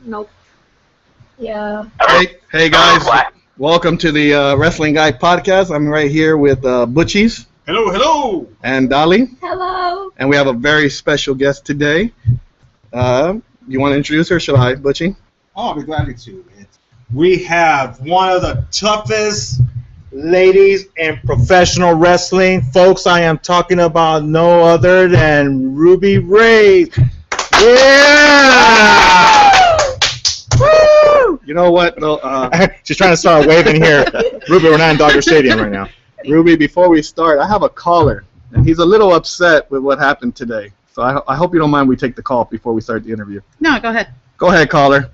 Nope. Yeah. Hey guys, welcome to the Wrestling Guy podcast. I'm right here with Butchies. Hello. And Dolly. Hello. And we have a very special guest today. You want to introduce her? Shall I, Butchie? Oh, I'll be glad to. We have one of the toughest ladies in professional wrestling. Folks, I am talking about no other than Ruby Raze. Yeah! Woo! You know what? She's trying to start waving here. Ruby, we're not in Dodger Stadium right now. Ruby, before we start, I have a caller, and he's a little upset with what happened today. So I hope you don't mind we take the call before we start the interview. No, go ahead. Go ahead, caller.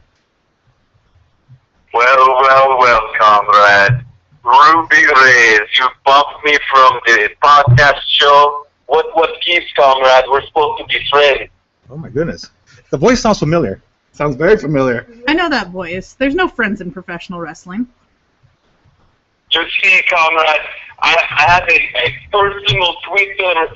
Well, comrade. Ruby Raze, you bumped me from the podcast show. What gives, comrade? We're supposed to be friends. Oh, my goodness. The voice sounds familiar. Sounds very familiar. I know that voice. There's no friends in professional wrestling. You see, comrade, I had a personal Twitter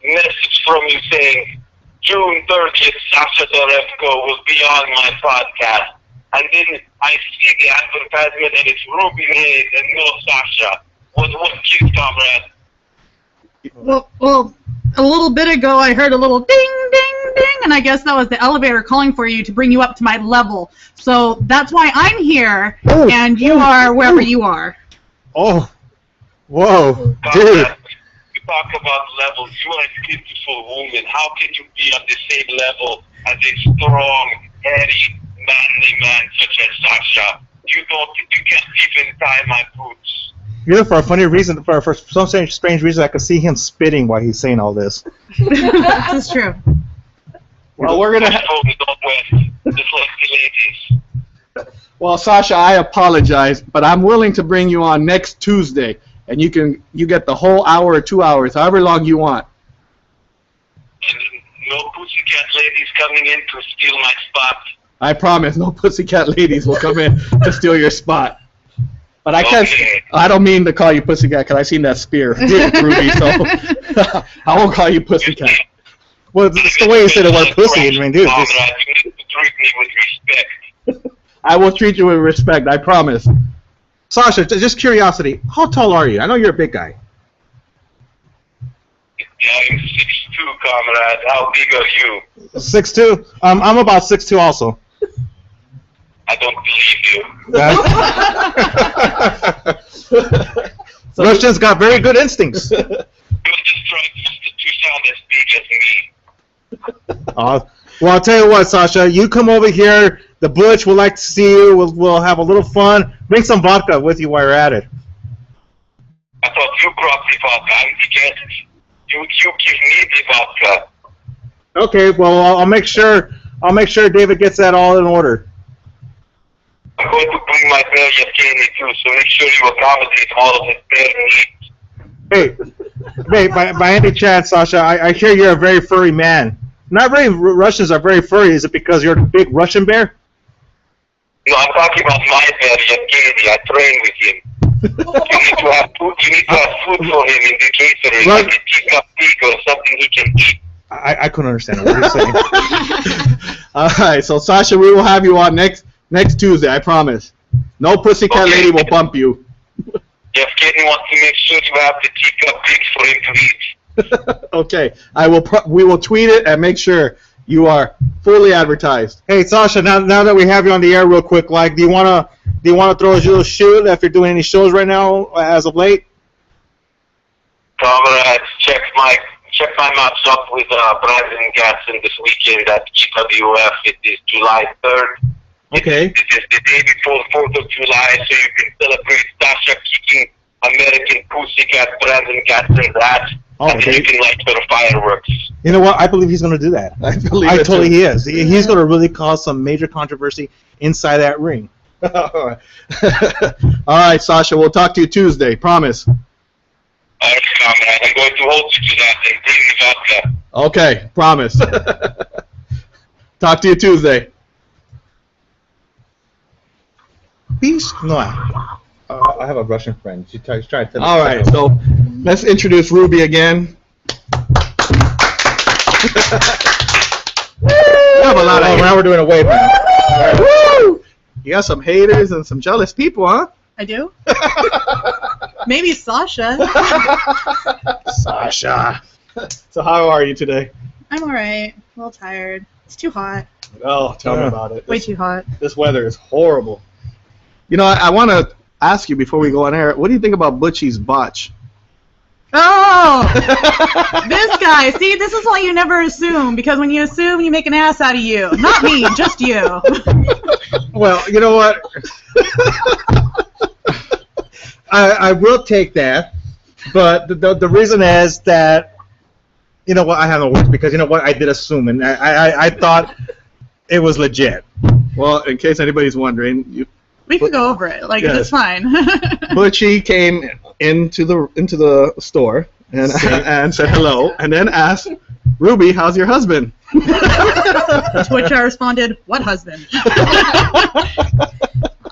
message from you saying June 30th, Sasha Dorefko will be on my podcast. And then I see the advertisement and it's Ruby Raze and no Sasha. What gives, comrade? Well, a little bit ago I heard a little ding, ding, ding, and I guess that was the elevator calling for you to bring you up to my level. So that's why I'm here, and you are wherever you are. Oh, whoa, Comrade, dude. you talk about levels. You are a beautiful woman. How can you be on the same level as a strong, hairy, manly man such as Sasha? You can't even tie my boots. You know, for a funny reason, for some strange reason, I could see him spitting while he's saying all this. This is true. Well, we're gonna. Just like the ladies. Well, Sasha, I apologize, but I'm willing to bring you on next Tuesday, and you get the whole hour or 2 hours, however long you want. And no pussycat ladies coming in to steal my spot. I promise, no pussycat ladies will come in to steal your spot. But I can't. Okay. I don't mean to call you pussycat because I seen that spear, Ruby. So I won't call you pussycat. Well, it's the way you say the word pussy. I mean, dude. Comrade, you need to treat me with respect. I will treat you with respect. I promise. Sasha, just curiosity. How tall are you? I know you're a big guy. Yeah, I'm 6'2", comrade. How big are you? 6'2"? I'm about 6'2" also. I don't believe you. Russians got very good instincts. You're just trying to sound as big as me. Well, I'll tell you what, Sasha. You come over here. The Butch would like to see you. We'll have a little fun. Bring some vodka with you while you're at it. I thought you brought the vodka. I'm the guest. You give me the vodka. Okay. Well, I'll make sure. David gets that all in order. I'm going to bring my bear Yevgeny too, so make sure you accommodate all of his bear needs. Hey, by any chance, Sasha, I hear you're a very furry man. Not very Russians are very furry. Is it because you're a big Russian bear? No, I'm talking about my bear Yevgeny. I train with him. You need to have food for him in the catering, like a teacup pig or something he can eat. I couldn't understand what you're saying. All right, so Sasha, we will have you on next Tuesday. I promise. No pussycat lady will bump you. Yevgeny wants to make sure you have the teacup pigs for him to eat. Okay, we will tweet it and make sure you are fully advertised. Hey, Sasha, now that we have you on the air real quick, like, do you wanna throw a little shoot if you're doing any shows right now as of late? Comrades, check my match up with Brandon Gatson this weekend at GWF. It is July 3rd. Okay. It is the day before 4th of July, so you can celebrate Sasha kicking American Pussycat Brandon Gatson's ass. And then you can light for the fireworks. You know what? I believe he's going to do that. I totally he is. He's going to really cause some major controversy inside that ring. All right, Sasha. We'll talk to you Tuesday. Promise. All right, comrade. I'm going to hold you to that and bring the vodka. Okay, promise. Talk to you Tuesday. Peace? No. I have a Russian friend. She's trying to tell me. All right, so let's introduce Ruby again. Now we're doing a wave now. Woo! You got some haters and some jealous people, huh? I do? Maybe Sasha. Sasha. So how are you today? I'm alright. A little tired. It's too hot. Oh, tell me about it. Way too hot. This weather is horrible. You know, I want to ask you before we go on air, what do you think about Butchie's botch? Oh! This guy. See, this is why you never assume, because when you assume, you make an ass out of you. Not me, just you. Well, you know what? I will take that, but the reason is that, you know what, I have no words, because you know what, I did assume, and I thought it was legit. Well, in case anybody's wondering, We can go over it. Like, Yes. it's fine. Butchie came into the store and said hello, and then asked, Ruby, how's your husband? To which I responded, what husband?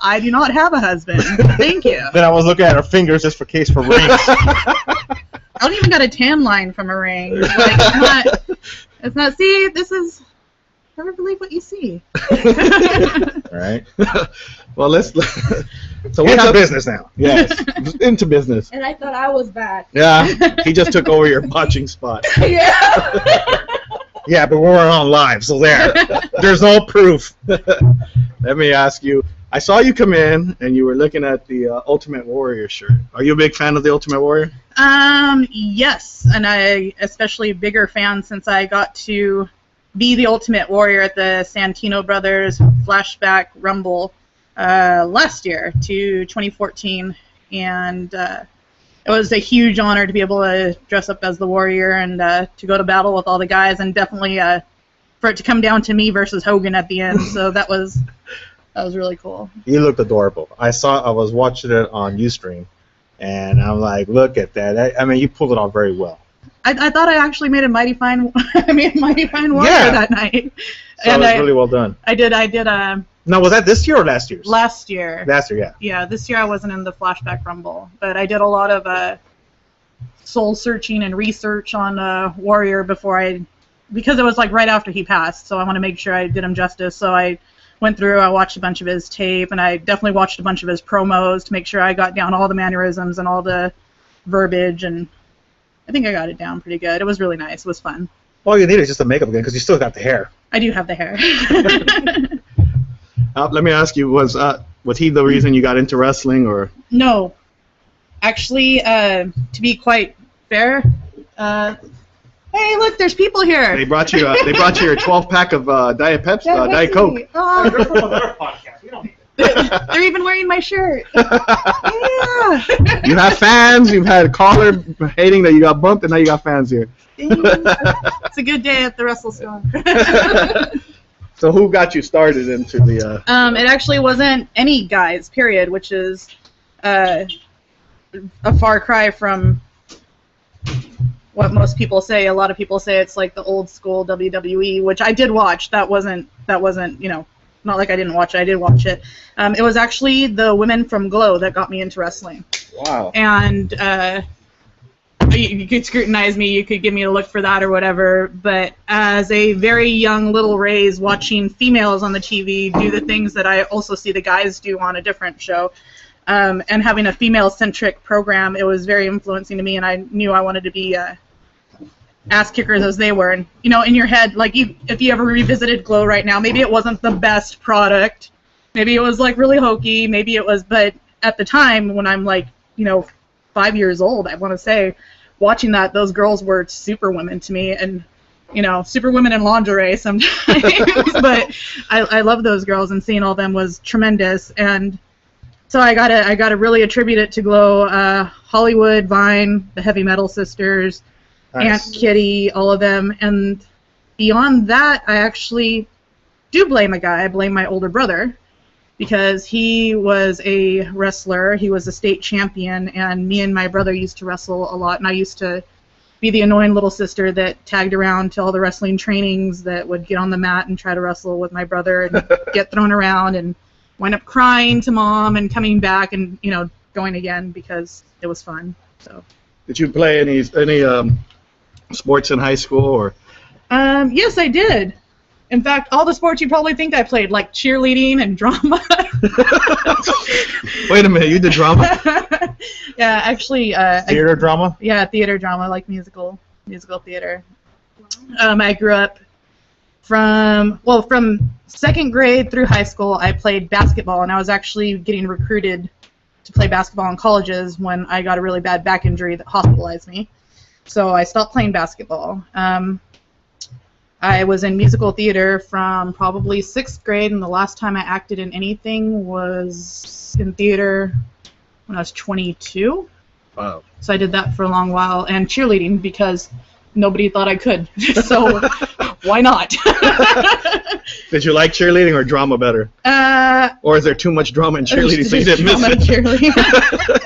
I do not have a husband. Thank you. Then I was looking at her fingers just for case for rings. I don't even got a tan line from a ring. Like, it's not, see, this is, never believe what you see. Right? Well, so We're what's in up? business now. Yes, into business. And I thought I was bad. Yeah, he just took over your botching spot. Yeah. Yeah, but we're on live, so there's no proof. Let me ask you, I saw you come in and you were looking at the Ultimate Warrior shirt. Are you a big fan of the Ultimate Warrior? Yes, and I especially a bigger fan since I got to be the Ultimate Warrior at the Santino Brothers Flashback Rumble last year to 2014, and it was a huge honor to be able to dress up as the Warrior and to go to battle with all the guys, and definitely for it to come down to me versus Hogan at the end. So that was really cool. You looked adorable. I was watching it on Ustream, and I'm like, look at that. I mean, you pulled it off very well. I thought I actually made a mighty fine warrior Yeah. that night. So And it was really well done. I did Now, was that this year or last year's? last year. Last year, yeah. Yeah, this year I wasn't in the Flashback Rumble, but I did a lot of soul searching and research on Warrior because it was like right after he passed, so I want to make sure I did him justice. So I went through, I watched a bunch of his tape, and I definitely watched a bunch of his promos to make sure I got down all the mannerisms and all the verbiage, and I think I got it down pretty good. It was really nice. It was fun. All you need is just the makeup again, because you still got the hair. I do have the hair. Let me ask you, was he the reason you got into wrestling, or? No. Actually, to be quite fair, hey, look, there's people here. They brought you your 12-pack of Diet Pepsi, Yeah, Diet Pepsi. Coke. Oh, They're from another podcast. We don't need they're even wearing my shirt. Yeah. You have fans. You've had a caller hating that you got bumped, and now you got fans here. It's a good day at the WrestleStone. So who got you started into the? It actually wasn't any guys, period, which is a far cry from what most people say. A lot of people say it's like the old school WWE, which I did watch. That wasn't, you know, not like I didn't watch it. I did watch it. It was actually the women from Glow that got me into wrestling. Wow. And you could scrutinize me, you could give me a look for that or whatever, but as a very young little Raze watching females on the TV do the things that I also see the guys do on a different show, and having a female-centric program, it was very influencing to me, and I knew I wanted to be ass kickers as they were. And, you know, in your head, like, if you ever revisited Glow right now, maybe it wasn't the best product, maybe it was, like, really hokey, maybe it was, but at the time, when I'm, like, you know, 5 years old, I want to say, watching that, those girls were super women to me, and, you know, super women in lingerie sometimes, but I love those girls, and seeing all them was tremendous, and so I gotta really attribute it to Glow, Hollywood, Vine, the Heavy Metal Sisters, Nice. Aunt Kitty, all of them, and beyond that, I actually do blame a guy. I blame my older brother, because he was a wrestler, he was a state champion, and me and my brother used to wrestle a lot, and I used to be the annoying little sister that tagged around to all the wrestling trainings that would get on the mat and try to wrestle with my brother and get thrown around and wind up crying to mom and coming back and, you know, going again because it was fun. So. Did you play any sports in high school, or? Yes, I did. In fact, all the sports you probably think I played, like cheerleading and drama. Wait a minute, you did drama? Yeah, actually. Theater drama? Yeah, theater drama, like musical theater. I grew up from second grade through high school, I played basketball, and I was actually getting recruited to play basketball in colleges when I got a really bad back injury that hospitalized me. So I stopped playing basketball. I was in musical theater from probably 6th grade, and the last time I acted in anything was in theater when I was 22. Wow. So I did that for a long while, and cheerleading because nobody thought I could. So why not? Did you like cheerleading or drama better? Or is there too much drama in cheerleading so you didn't miss it?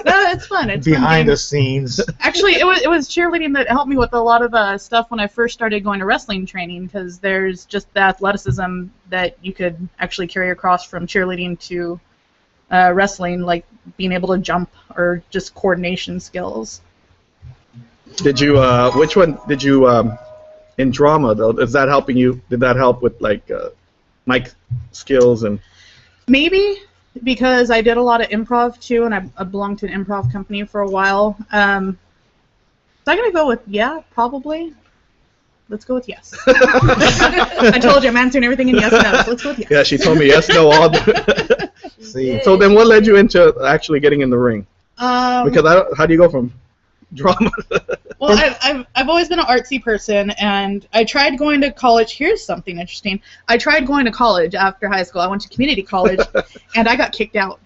No, it's fun. It's behind the scenes. Actually, it was cheerleading that helped me with a lot of stuff when I first started going to wrestling training, because there's just the athleticism that you could actually carry across from cheerleading to wrestling, like being able to jump or just coordination skills. Did you, which one did you, in drama though, is that helping you, did that help with like mic skills and? Maybe, because I did a lot of improv too, and I belonged to an improv company for a while. So I'm going to go with yeah, probably. Let's go with yes. I told you I'm answering everything in yes and no, so let's go with yes. Yeah, she told me yes, no, all. See. So then what led you into actually getting in the ring? Because how do you go from drama? Well, I've always been an artsy person, and I tried going to college. Here's something interesting. I tried going to college after high school. I went to community college, and I got kicked out.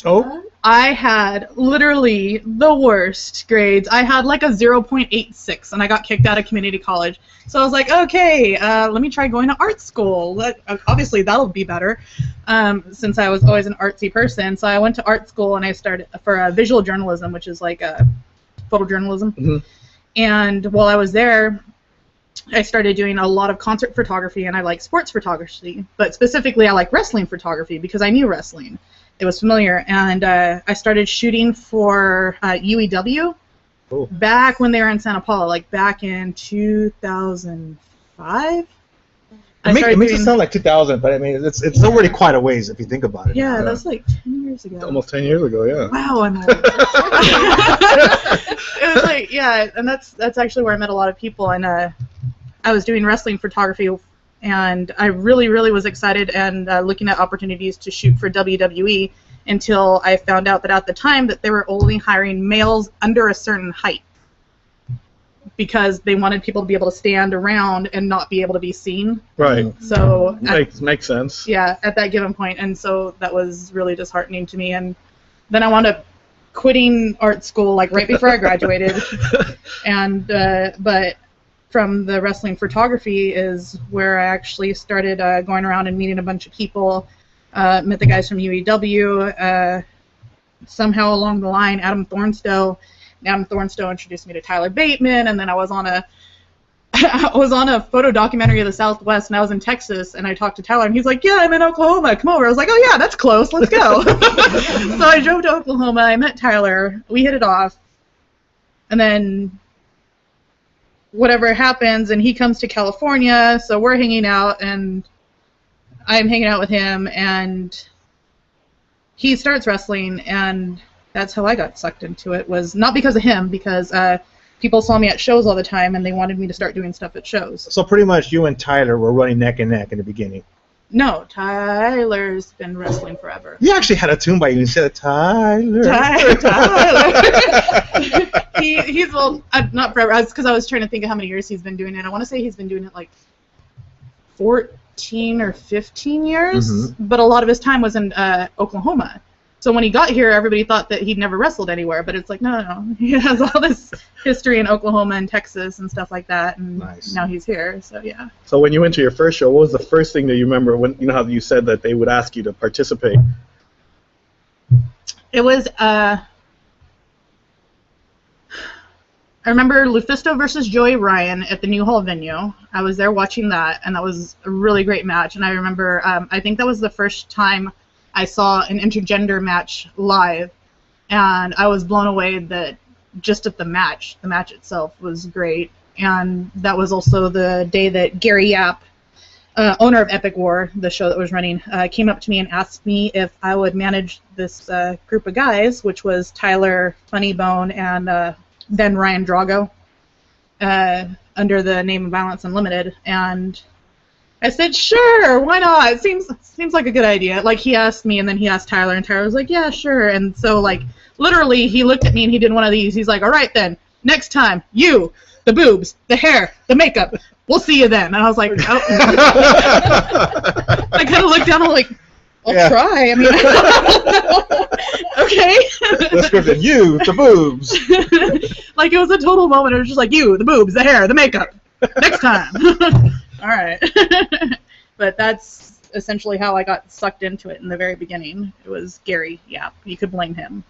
Oh? I had literally the worst grades. I had like a 0.86, and I got kicked out of community college. So I was like, okay, let me try going to art school. Obviously, that'll be better, since I was always an artsy person. So I went to art school, and I started for visual journalism, which is like photojournalism. Mm-hmm. And while I was there, I started doing a lot of concert photography, and I like sports photography, but specifically I like wrestling photography because I knew wrestling. It was familiar, and I started shooting for UEW back when they were in Santa Paula, like back in 2005. It makes it sound like 2000, but I mean it's already quite a ways if you think about it. Yeah, that's like 10 years ago. Almost 10 years ago, yeah. Wow, I'm old. It was like, yeah, and that's actually where I met a lot of people, and I was doing wrestling photography, and I really, really was excited and looking at opportunities to shoot for WWE until I found out that at the time that they were only hiring males under a certain height because they wanted people to be able to stand around and not be able to be seen. Right. So makes sense. Yeah, at that given point, and so that was really disheartening to me, and then I wound up quitting art school like right before I graduated, and but from the wrestling photography is where I actually started going around and meeting a bunch of people, met the guys from UEW, somehow along the line Adam Thornstowe introduced me to Tyler Bateman, and then I was on a photo documentary of the Southwest, and I was in Texas, and I talked to Tyler, and he's like, yeah, I'm in Oklahoma, come over. I was like, oh yeah, that's close, let's go. So I drove to Oklahoma, I met Tyler, we hit it off, and then whatever happens, and he comes to California, so we're hanging out, and I'm hanging out with him, and he starts wrestling, and that's how I got sucked into it. Was not because of him, because people saw me at shows all the time, and they wanted me to start doing stuff at shows. So pretty much you and Tyler were running neck and neck in the beginning. No, Tyler's been wrestling forever. You actually had a tune by you instead of Tyler. Tyler. He's, well, not forever, because I was trying to think of how many years he's been doing it. I want to say he's been doing it like 14 or 15 years, but a lot of his time was in Oklahoma. So when he got here, everybody thought that he'd never wrestled anywhere, but it's like, no. He has all this history in Oklahoma and Texas and stuff like that, and now he's here, so yeah. So when you went to your first show, what was the first thing that you remember when, you know how you said that they would ask you to participate? It was, I remember Lufisto versus Joey Ryan at the New Hall venue. I was there watching that, and that was a really great match, and I remember, I think that was the first time I saw an intergender match live, and I was blown away that just at the match itself was great. And that was also the day that Gary Yap owner of Epic War, the show that was running, came up to me and asked me if I would manage this group of guys, which was Tyler, Funny Bone, and then Ryan Drago, under the name of Violence Unlimited. And I said, sure, why not? It seems like a good idea. Like, he asked me, and then he asked Tyler, and Tyler was like, yeah, sure. And so, like, literally, he looked at me, and he did one of these. He's like, all right, then, next time, you, the boobs, the hair, the makeup, we'll see you then. And I was like, oh. I kind of looked down, I'm like, I'll try. I mean, okay. The script and you, the boobs. Like, it was a total moment. It was just like, you, the boobs, the hair, the makeup. Next time. All right. But that's essentially how I got sucked into it in the very beginning. It was Gary. Yeah, you could blame him.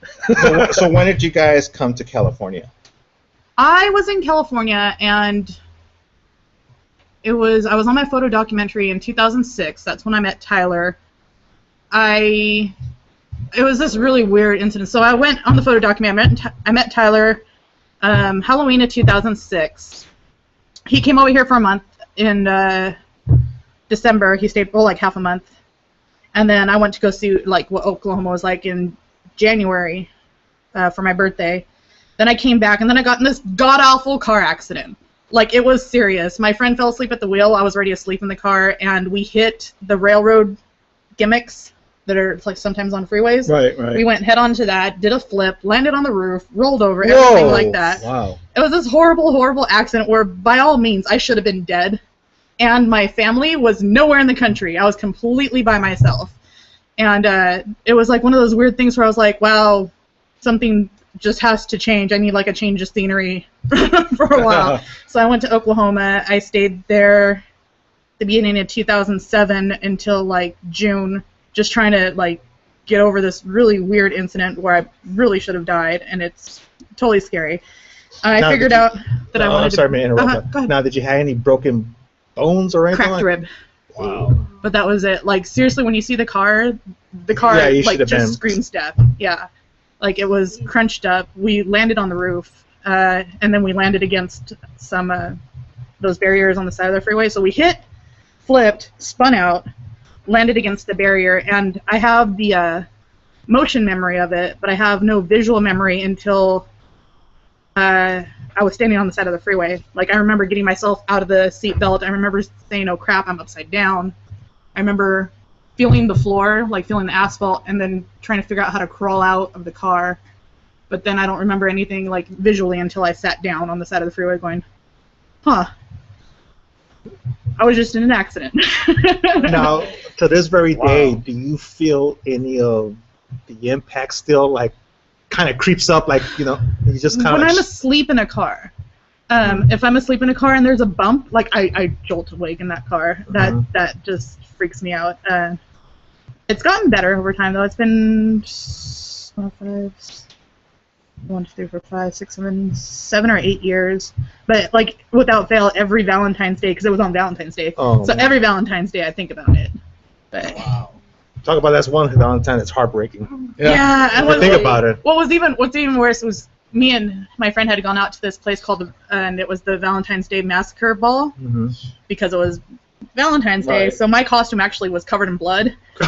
So when did you guys come to California? I was in California, and I was on my photo documentary in 2006. That's when I met Tyler. It was this really weird incident. So I went on the photo documentary. I met Tyler Halloween of 2006. He came over here for a month in December. He stayed for like half a month. And then I went to go see like what Oklahoma was like in January for my birthday. Then I came back, and then I got in this god-awful car accident. Like, it was serious. My friend fell asleep at the wheel. I was already asleep in the car, and we hit the railroad gimmicks that are like sometimes on freeways. Right. We went head on to that, did a flip, landed on the roof, rolled over, everything like that. Wow. It was this horrible, horrible accident where, by all means, I should have been dead. And my family was nowhere in the country. I was completely by myself. And it was like one of those weird things where I was like, wow, something just has to change. I need like a change of scenery for a while. So I went to Oklahoma. I stayed there the beginning of 2007 until like June, just trying to like get over this really weird incident where I really should have died, and it's totally scary. I figured out that I wanted I'm sorry to interrupt. Go ahead. Now, did you have any broken bones or anything? Cracked rib. Wow. But that was it. Like, seriously, when you see the car Yeah, you like should have just been- screams death. Yeah. Like, it was crunched up. We landed on the roof, and then we landed against some those barriers on the side of the freeway. So we hit, flipped, spun out, landed against the barrier, and I have the motion memory of it, but I have no visual memory until I was standing on the side of the freeway. Like, I remember getting myself out of the seat belt. I remember saying, oh crap, I'm upside down. I remember feeling the floor, like feeling the asphalt, and then trying to figure out how to crawl out of the car. But then I don't remember anything like visually until I sat down on the side of the freeway going, huh, I was just in an accident. Now, to this very day, do you feel any of the impact still, like, kind of creeps up, like, you know, you just kind of... When I'm asleep in a car, if I'm asleep in a car and there's a bump, like, I jolt awake in that car. That just freaks me out. It's gotten better over time, though. It's been 7 or 8 years. But, like, without fail, every Valentine's Day, because it was on Valentine's Day. Oh, so man. every Valentine's Day I think about it. But Wow. Talk about that's one Valentine that's heartbreaking. yeah, and Think about it. what's even worse was me and my friend had gone out to this place called and it was the Valentine's Day Massacre Ball Mm-hmm. because it was Valentine's Day. Right. So my costume actually was covered in blood. So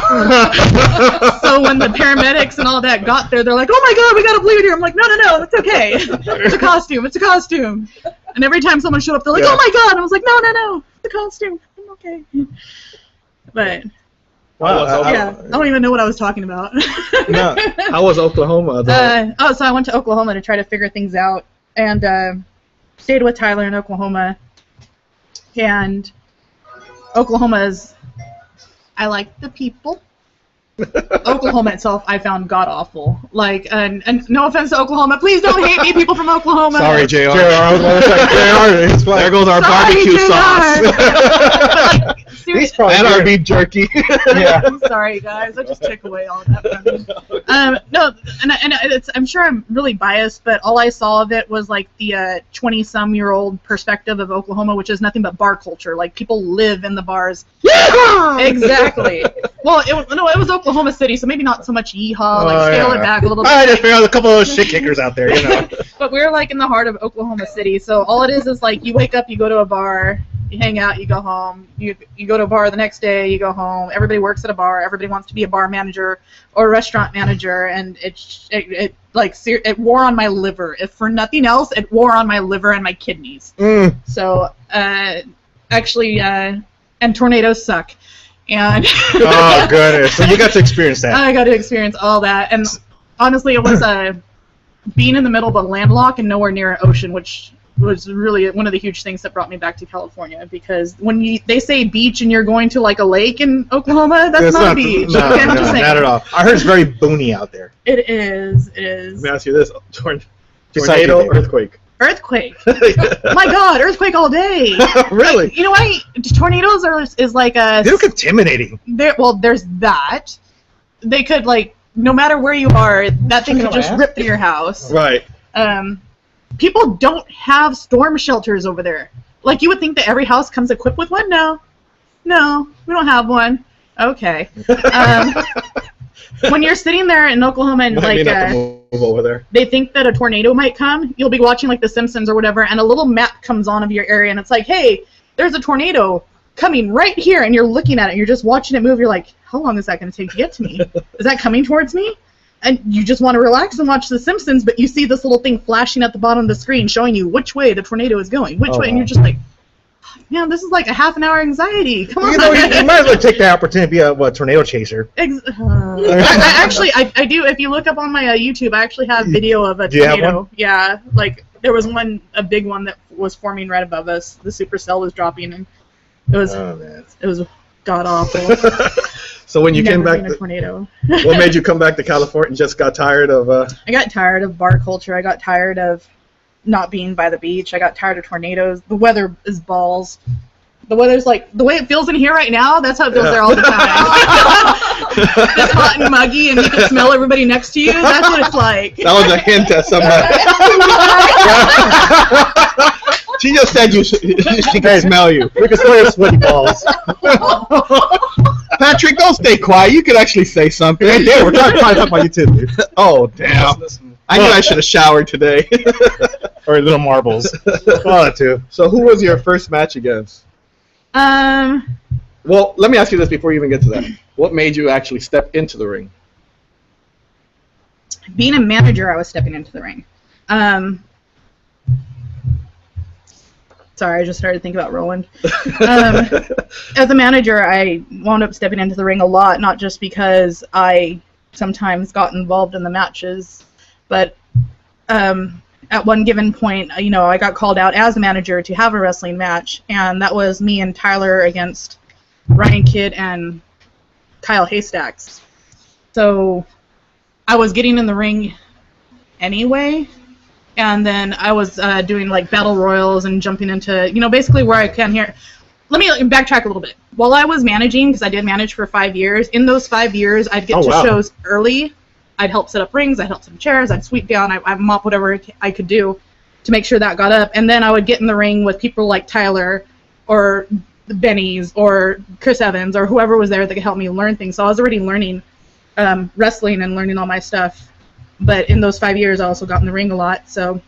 when the paramedics and all that got there, they're like, "Oh my God, we got a bleed here." I'm like, "No, it's okay. It's a costume. It's a costume." And every time someone showed up, they're like, Yeah. "Oh my God!" I was like, "No, it's a costume. I'm okay." But Wow. yeah, I don't even know what I was talking about. No, how was Oklahoma, though? So I went to Oklahoma to try to figure things out, and stayed with Tyler in Oklahoma. And Oklahoma's, I like the people. Oklahoma itself, I found god awful. Like, and no offense to Oklahoma, please don't hate me, people from Oklahoma. Sorry, JR. There goes our Sorry, barbecue JR. sauce. But, like, He's seriously, probably And our good. beef jerky. Yeah. I'm sorry, guys. I just took away all that from me. No, and I'm sure I'm really biased, but all I saw of it was like the 20-some-year-old perspective of Oklahoma, which is nothing but bar culture. Like, people live in the bars. Exactly. Well, it was Oklahoma City, so maybe not so much yeehaw. Like, scale it back a little bit. I just found a couple of those shit kickers out there, you know. But we're like in the heart of Oklahoma City, so all it is like you wake up, you go to a bar, You hang out, you go home. You go to a bar the next day, you go home. Everybody works at a bar. Everybody wants to be a bar manager or a restaurant manager, and it wore on my liver. If for nothing else, it wore on my liver and my kidneys. So actually, and tornadoes suck. And oh goodness! So you got to experience that. I got to experience all that, and honestly, it was being in the middle of a landlocked and nowhere near an ocean, which was really one of the huge things that brought me back to California. Because when they say beach and you're going to like a lake in Oklahoma, that's not a beach. No, not at all. I heard it's very boony out there. It is. It is. Let me ask you this: tornado, earthquake. Earthquake. My God, earthquake all day. Really? Like, you know what? Tornadoes is like a. They look intimidating. Well, there's that. They could no matter where you are, that thing could just rip through your house. Right. People don't have storm shelters over there. Like, you would think that every house comes equipped with one. No, we don't have one. Okay. When you're sitting there in Oklahoma and move over there. they think that a tornado might come, you'll be watching like The Simpsons or whatever, and a little map comes on of your area, and it's like, hey, there's a tornado coming right here, and you're looking at it, and you're just watching it move. You're like, how long is that going to take to get to me? Is that coming towards me? And you just want to relax and watch The Simpsons, but you see this little thing flashing at the bottom of the screen showing you which way the tornado is going, which way, and you're just like, man, this is like a half an hour anxiety. Come on. You might as well take that opportunity to be a tornado chaser. I do. If you look up on my YouTube, I actually have video of a Do you have tornado. one? Yeah, there was a big one that was forming right above us. The supercell was dropping, and it was god awful. So when you came back, a tornado. what made you come back to California? Just got tired of? I got tired of bar culture. I got tired of not being by the beach. I got tired of tornadoes. The weather is balls. The weather's like the way it feels in here right now. That's how it feels there all the time. It's hot and muggy, and you can smell everybody next to you. That's what it's like. That was a hint at somebody. She just said she can smell you. We can smell your sweaty balls. Patrick, don't stay quiet. You could actually say something. Yeah, we're trying to talk about you too, dude. Oh, damn. I knew I should have showered today. Or little marbles. Oh, too. So who was your first match against? Well, let me ask you this before you even get to that. What made you actually step into the ring? Being a manager, I was stepping into the ring. Sorry, I just started thinking about Roland. As a manager, I wound up stepping into the ring a lot, not just because I sometimes got involved in the matches, but at one given point, I got called out as a manager to have a wrestling match, and that was me and Tyler against Ryan Kidd and Kyle Haystacks. So I was getting in the ring anyway, and then I was doing battle royals and jumping into, basically where I can here. Let me backtrack a little bit. While I was managing, because I did manage for 5 years, in those 5 years, I'd get to shows early. I'd help set up rings, I'd help set up chairs, I'd sweep down, I'd mop whatever I could do to make sure that got up. And then I would get in the ring with people like Tyler or the Bennies or Chris Evans or whoever was there that could help me learn things. So I was already learning wrestling and learning all my stuff. But in those 5 years, I also got in the ring a lot. So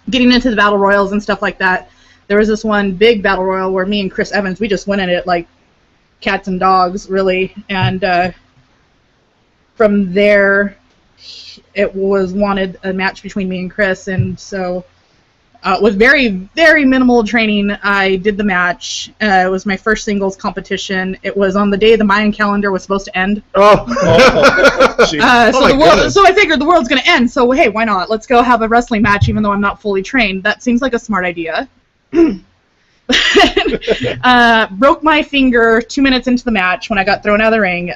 getting into the battle royals and stuff like that, there was this one big battle royal where me and Chris Evans, we just went at it like cats and dogs, really. And from there, it was wanted a match between me and Chris, and so with very, very minimal training, I did the match. It was my first singles competition. It was on the day the Mayan calendar was supposed to end. So I figured the world's going to end, so hey, why not? Let's go have a wrestling match even though I'm not fully trained. That seems like a smart idea. Broke my finger 2 minutes into the match when I got thrown out of the ring.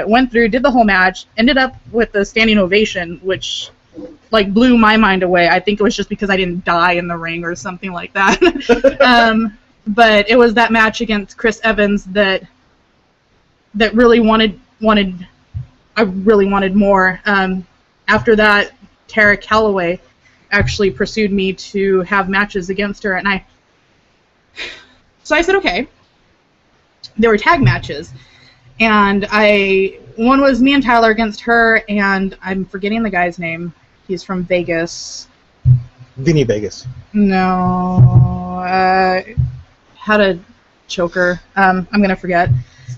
Went through, did the whole match, ended up with a standing ovation, which blew my mind away. I think it was just because I didn't die in the ring or something like that. But it was that match against Chris Evans that really I really wanted more. After that, Tara Calloway actually pursued me to have matches against her, and so I said, okay. There were tag matches, and one was me and Tyler against her, and I'm forgetting the guy's name. He's from Vegas. Vinny Vegas. No. had a choker. I'm gonna forget.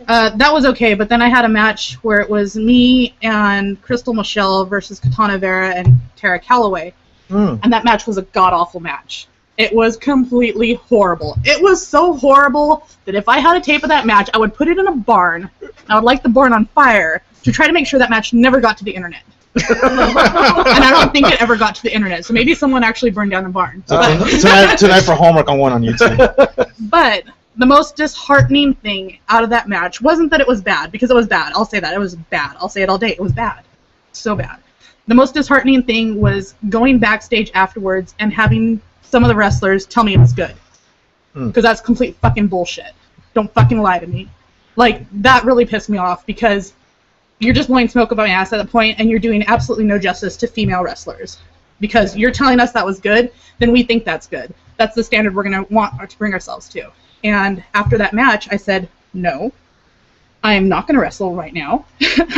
That was okay, but then I had a match where it was me and Crystal Michelle versus Katana Vera and Tara Calloway, and that match was a god-awful match. It was completely horrible. It was so horrible that if I had a tape of that match, I would put it in a barn. I would light the barn on fire to try to make sure that match never got to the internet. And I don't think it ever got to the internet, so maybe someone actually burned down the barn. Tonight for homework on one on YouTube. But the most disheartening thing out of that match wasn't that it was bad, because it was bad. I'll say that. It was bad. I'll say it all day. It was bad. So bad. The most disheartening thing was going backstage afterwards and having some of the wrestlers tell me it was good. Because that's complete fucking bullshit. Don't fucking lie to me. Like, that really pissed me off, because you're just blowing smoke up my ass at that point, and you're doing absolutely no justice to female wrestlers. Because you're telling us that was good, then we think that's good. That's the standard we're going to want to bring ourselves to. And after that match, I said, no, I am not going to wrestle right now.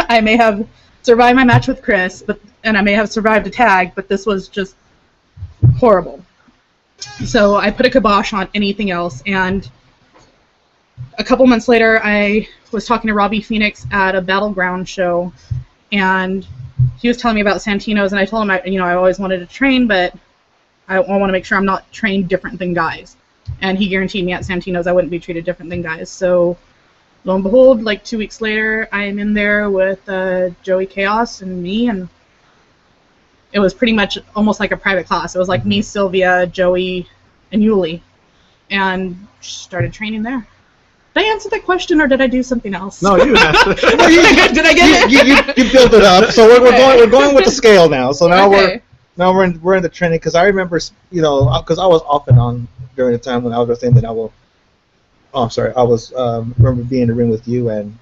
I may have survived my match with Chris, and I may have survived a tag, but this was just horrible. So I put a kibosh on anything else, and a couple months later, I was talking to Robbie Phoenix at a Battleground show, and he was telling me about Santino's, and I told him I always wanted to train, but I want to make sure I'm not trained different than guys. And he guaranteed me at Santino's I wouldn't be treated different than guys. So lo and behold, like 2 weeks later, I'm in there with Joey Chaos and me, and it was pretty much almost like a private class. It was like me, Sylvia, Joey, and Yuli, and started training there. Did I answer that question, or did I do something else? No, you answered. Did I get it? You built it up. So we're going with the scale now. So now Okay. we're in the training, because I remember, because I was off and on during the time when I was wrestling. That I will. Oh, I'm sorry. I was remember being in the ring with you and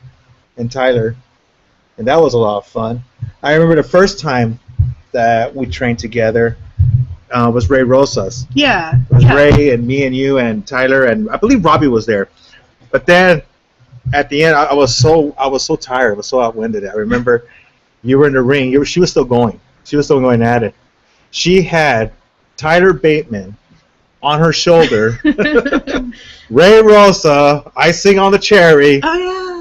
Tyler, and that was a lot of fun. I remember the first time that we trained together was Ray Rosas. Yeah. It was Ray and me and you and Tyler, and I believe Robbie was there. But then at the end, I was so tired. I was so outwinded. I remember you were in the ring. She was still going. She was still going at it. She had Tyler Bateman on her shoulder. Ray Rosa, icing on the cherry,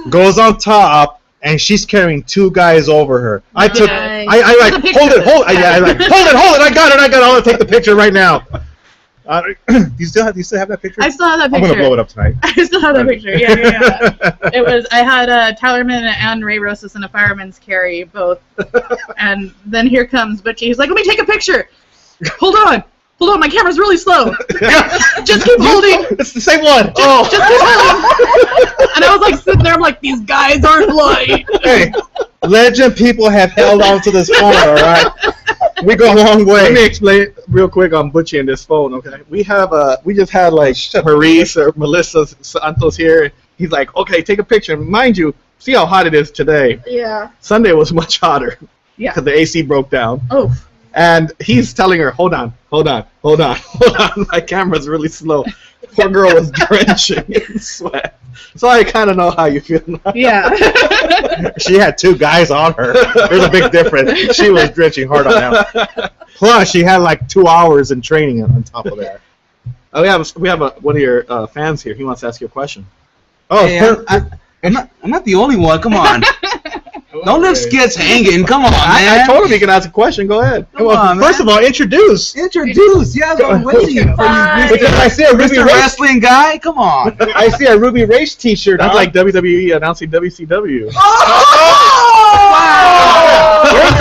goes on top, and she's carrying 2 guys over her. I like, hold it, I got it, I want to take the picture right now. Do you still have that picture? I still have that picture. I'm gonna blow it up tonight. I still have that picture. Yeah. It was. I had Tyler Min and Ray Rosas in a fireman's carry both, and then here comes Butchie. He's like, "Let me take a picture. Hold on, my camera's really slow. Just keep holding. It's the same one. Just keep holding." And I was like sitting there. I'm like, "These guys aren't light." Hey, legend people have held on to this phone. All right. We go a long way. Let me explain real quick on Butchie and this phone, okay? We just had like Maurice or Melissa Santos here. He's like, okay, take a picture. Mind you, see how hot it is today. Yeah. Sunday was much hotter. Yeah. Because the AC broke down. Oh. And he's telling her, hold on. My camera's really slow. Poor girl was drenching in sweat. So I kind of know how you feel now. Yeah. She had 2 guys on her. There's a big difference. She was drenching hard on that. Plus, she had like 2 hours in training on top of that. Oh, we have one of your fans here. He wants to ask you a question. Oh, hey, I'm not the only one. Come on. Don't leave skits hanging. Come on, man. I told him he can ask a question. Go ahead. Come on, first of all, introduce. Introduce. Yeah, I'm waiting for you. Because I see a Ruby Mr. Raze. Wrestling guy. Come on. I see a Ruby Raze T-shirt. That's like WWE announcing WCW. You're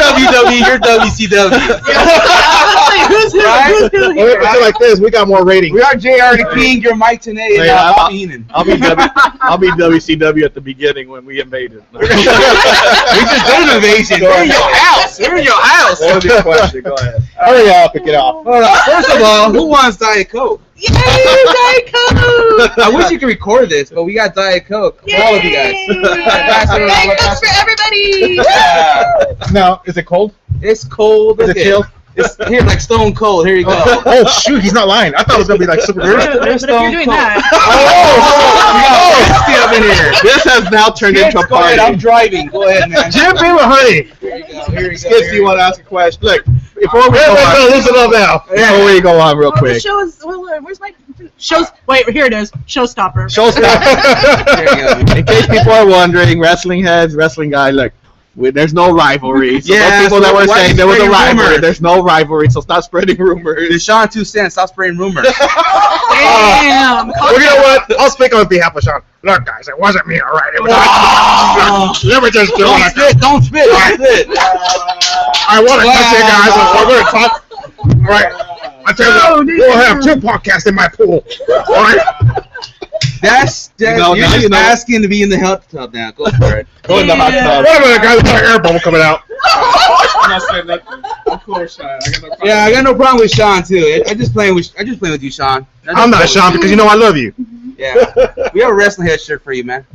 WWE. You're WCW. Who's who? Right? Who's who Well, here? if it's like this, we got more ratings. We are JR the King. You're Mike Tenay and Bobby Heenan. I'll be WCW at the beginning when we invaded. We just did an invasion. We're in your house. We're in your house. What was your question? Go ahead. Hurry up and get off. Hold on. First of all, who wants Diet Coke? Yay, Diet Coke! I wish you could record this, but we got Diet Coke for all of you guys. Diet Coke for everybody! Yeah. Now, is it cold? It's cold. Is it chilled? It's here like Stone Cold. Here you go. Oh, shoot, he's not lying. I thought it was going to be like super There's But if Stone you're doing Cold. that, Stay up in here. This has now turned into a Go ahead. I'm party. driving. Go ahead, man. Jim, be with honey. Here you go. Here you go. Skits, do you want to ask a question? Look, before we Wait, go on, listen up now. before we go on real the quick. show is. Where's my Wait, here it is. Showstopper. There you go. In case people are wondering, wrestling heads, wrestling guy, look, there's no rivalry. So Yeah, those people that so were why saying you there was a spreading rivalry, rumors? there's no rivalry, so stop spreading rumors. It's Sean 2 cents. Stop spreading rumors. Damn. Well, you know what? I'll speak on behalf of Sean. Look, guys, it wasn't me, all right? It was Let me just do Don't it. spit. Don't spit. Don't spit. I want to touch you guys. We're going to talk. All right. I tell you, we'll have 2 podcasts in my pool. All right. That's You know, you're now just you know. asking to be in the hot tub now. Go for it. Go in the hot Yeah. tub. What about the guy with the air bubble coming out? I'm not saying nothing. Of course, I got no problem. Yeah, I got no problem with Sean too. I just playing with you, Sean. I'm not Sean because you know I love you. Yeah, we have a wrestling head shirt for you, man.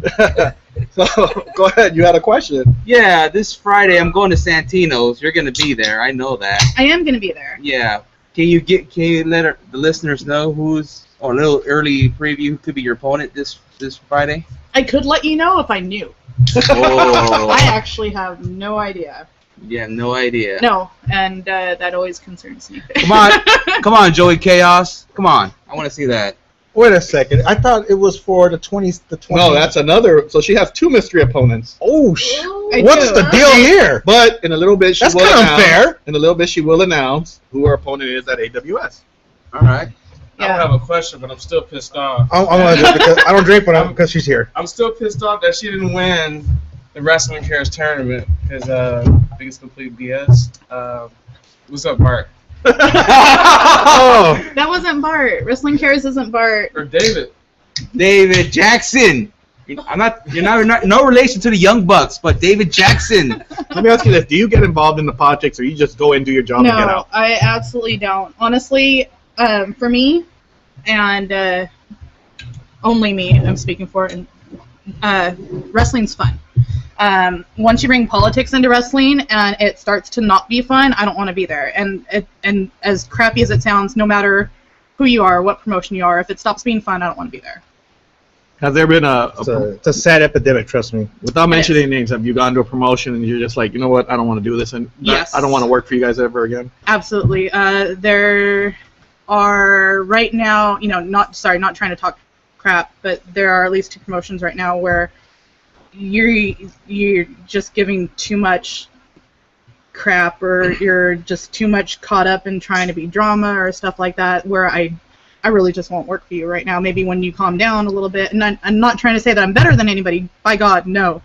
So, go ahead. You had a question. Yeah, this Friday I'm going to Santino's. You're gonna be there. I know that. I am going to be there. Yeah. Can you let the listeners know a little early preview who could be your opponent this Friday? I could let you know if I knew. Oh. I actually have no idea. Yeah, no idea. No, and that always concerns me. Come on, Joey Chaos. Come on, I want to see that. Wait a second. I thought it was for the 20s. No, that's another. So she has 2 mystery opponents. Oh, I what's do. the deal here? But in a little bit, she That's will kind of announce. unfair. In a little bit, she will announce who her opponent is at AWS. All right. I don't have a question, but I'm still pissed off. I'm gonna do it because I don't drink, but because she's here. I'm still pissed off that she didn't win the Wrestling Cares tournament because I think it's complete BS. What's up, Bart? Oh, That wasn't Bart. Wrestling Cares isn't Bart. Or David? David Jackson. You're not no relation to the Young Bucks, but David Jackson. Let me ask you this: do you get involved in the politics, or you just go and do your job and get No, out? I absolutely don't. Honestly, for me, and only me, I'm speaking for, and wrestling's fun. Once you bring politics into wrestling and it starts to not be fun, I don't want to be there. And as crappy as it sounds, no matter who you are, what promotion you are, if it stops being fun, I don't want to be there. Has there been it's a sad epidemic. Trust me. without mentioning names, have you gone to a promotion and you're just like, you know what, I don't want to do this, and Yes. I don't want to work for you guys ever again? Absolutely. There are right now, not trying to talk crap, but there are at least 2 promotions right now where you're just giving too much crap, or you're just too much caught up in trying to be drama or stuff like that, where I really just won't work for you right now. Maybe when you calm down a little bit, and I'm not trying to say that I'm better than anybody, by God, no.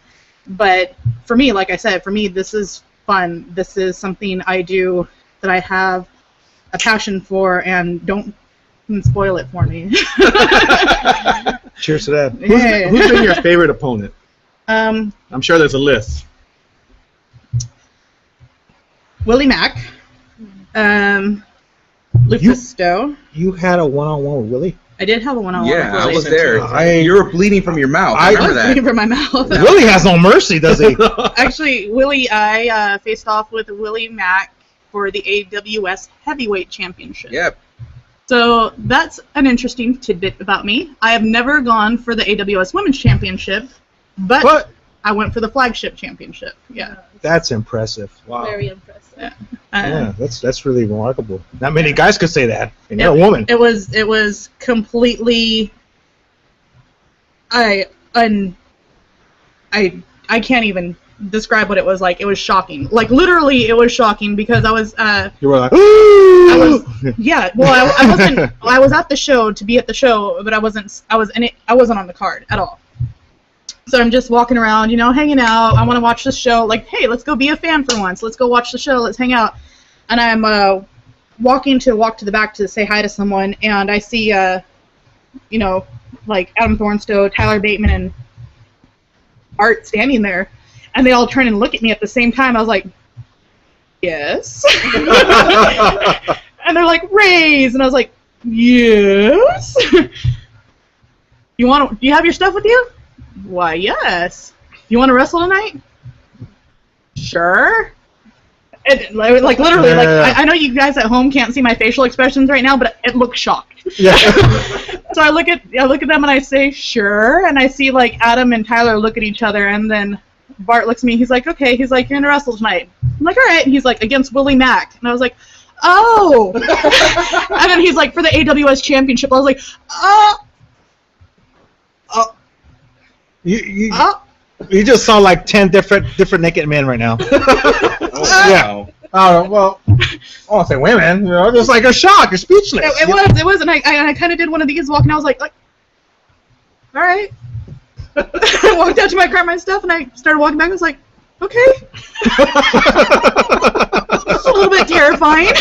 But for me, like I said, this is fun. This is something I do that I have a passion for, and don't spoil it for me. Cheers to that. Yeah. Who's been your favorite opponent? Um, I'm sure there's a list. Willie Mack, Lufisto. You had a one-on-one with Willie? I did have a one-on-one Yeah, with I Willie. was there. You were bleeding from your mouth. I I remember was that. bleeding from my mouth. Willie has no mercy, does he? Actually, Willie, I faced off with Willie Mack for the AWS Heavyweight Championship. Yep. So that's an interesting tidbit about me. I have never gone for the AWS Women's Championship, but What? I went for the flagship championship. Yeah. That's impressive. Wow. Very impressive. Yeah, that's really remarkable. Not many guys could say that, and you're a woman. It was completely. I can't even describe what it was like. It was shocking. Like literally, it was shocking because I was. You were like, I was. Yeah. Well, I wasn't. Well, I was at the show to be at the show, but I wasn't. I wasn't on the card at all. So I'm just walking around, hanging out. I want to watch the show. Like, hey, let's go be a fan for once. Let's go watch the show. Let's hang out. And I'm walking to the back to say hi to someone, and I see, like Adam Thornstowe, Tyler Bateman, and Art standing there, and they all turn and look at me at the same time. I was like, yes. And they're like, Raze, and I was like, yes. Do you have your stuff with you? Why, yes. You want to wrestle tonight? Sure. Like literally, I know you guys at home can't see my facial expressions right now, but it looks shocked. yeah. So I look at them and I say sure, and I see like Adam and Tyler look at each other, and then Bart looks at me. He's like, okay. He's like, you're gonna wrestle tonight. I'm like, all right. And he's like, against Willie Mack, and I was like, oh. And then he's like, for the AWS championship. I was like, You just saw like 10 different naked men right now. Wow. Oh well, I won't say women. You know, just like a shock. You're speechless. It was, and I kind of did one of these walking. I was like, all right. I walked out to my car, my stuff, and I started walking back. I was like, okay. It's a little bit terrifying.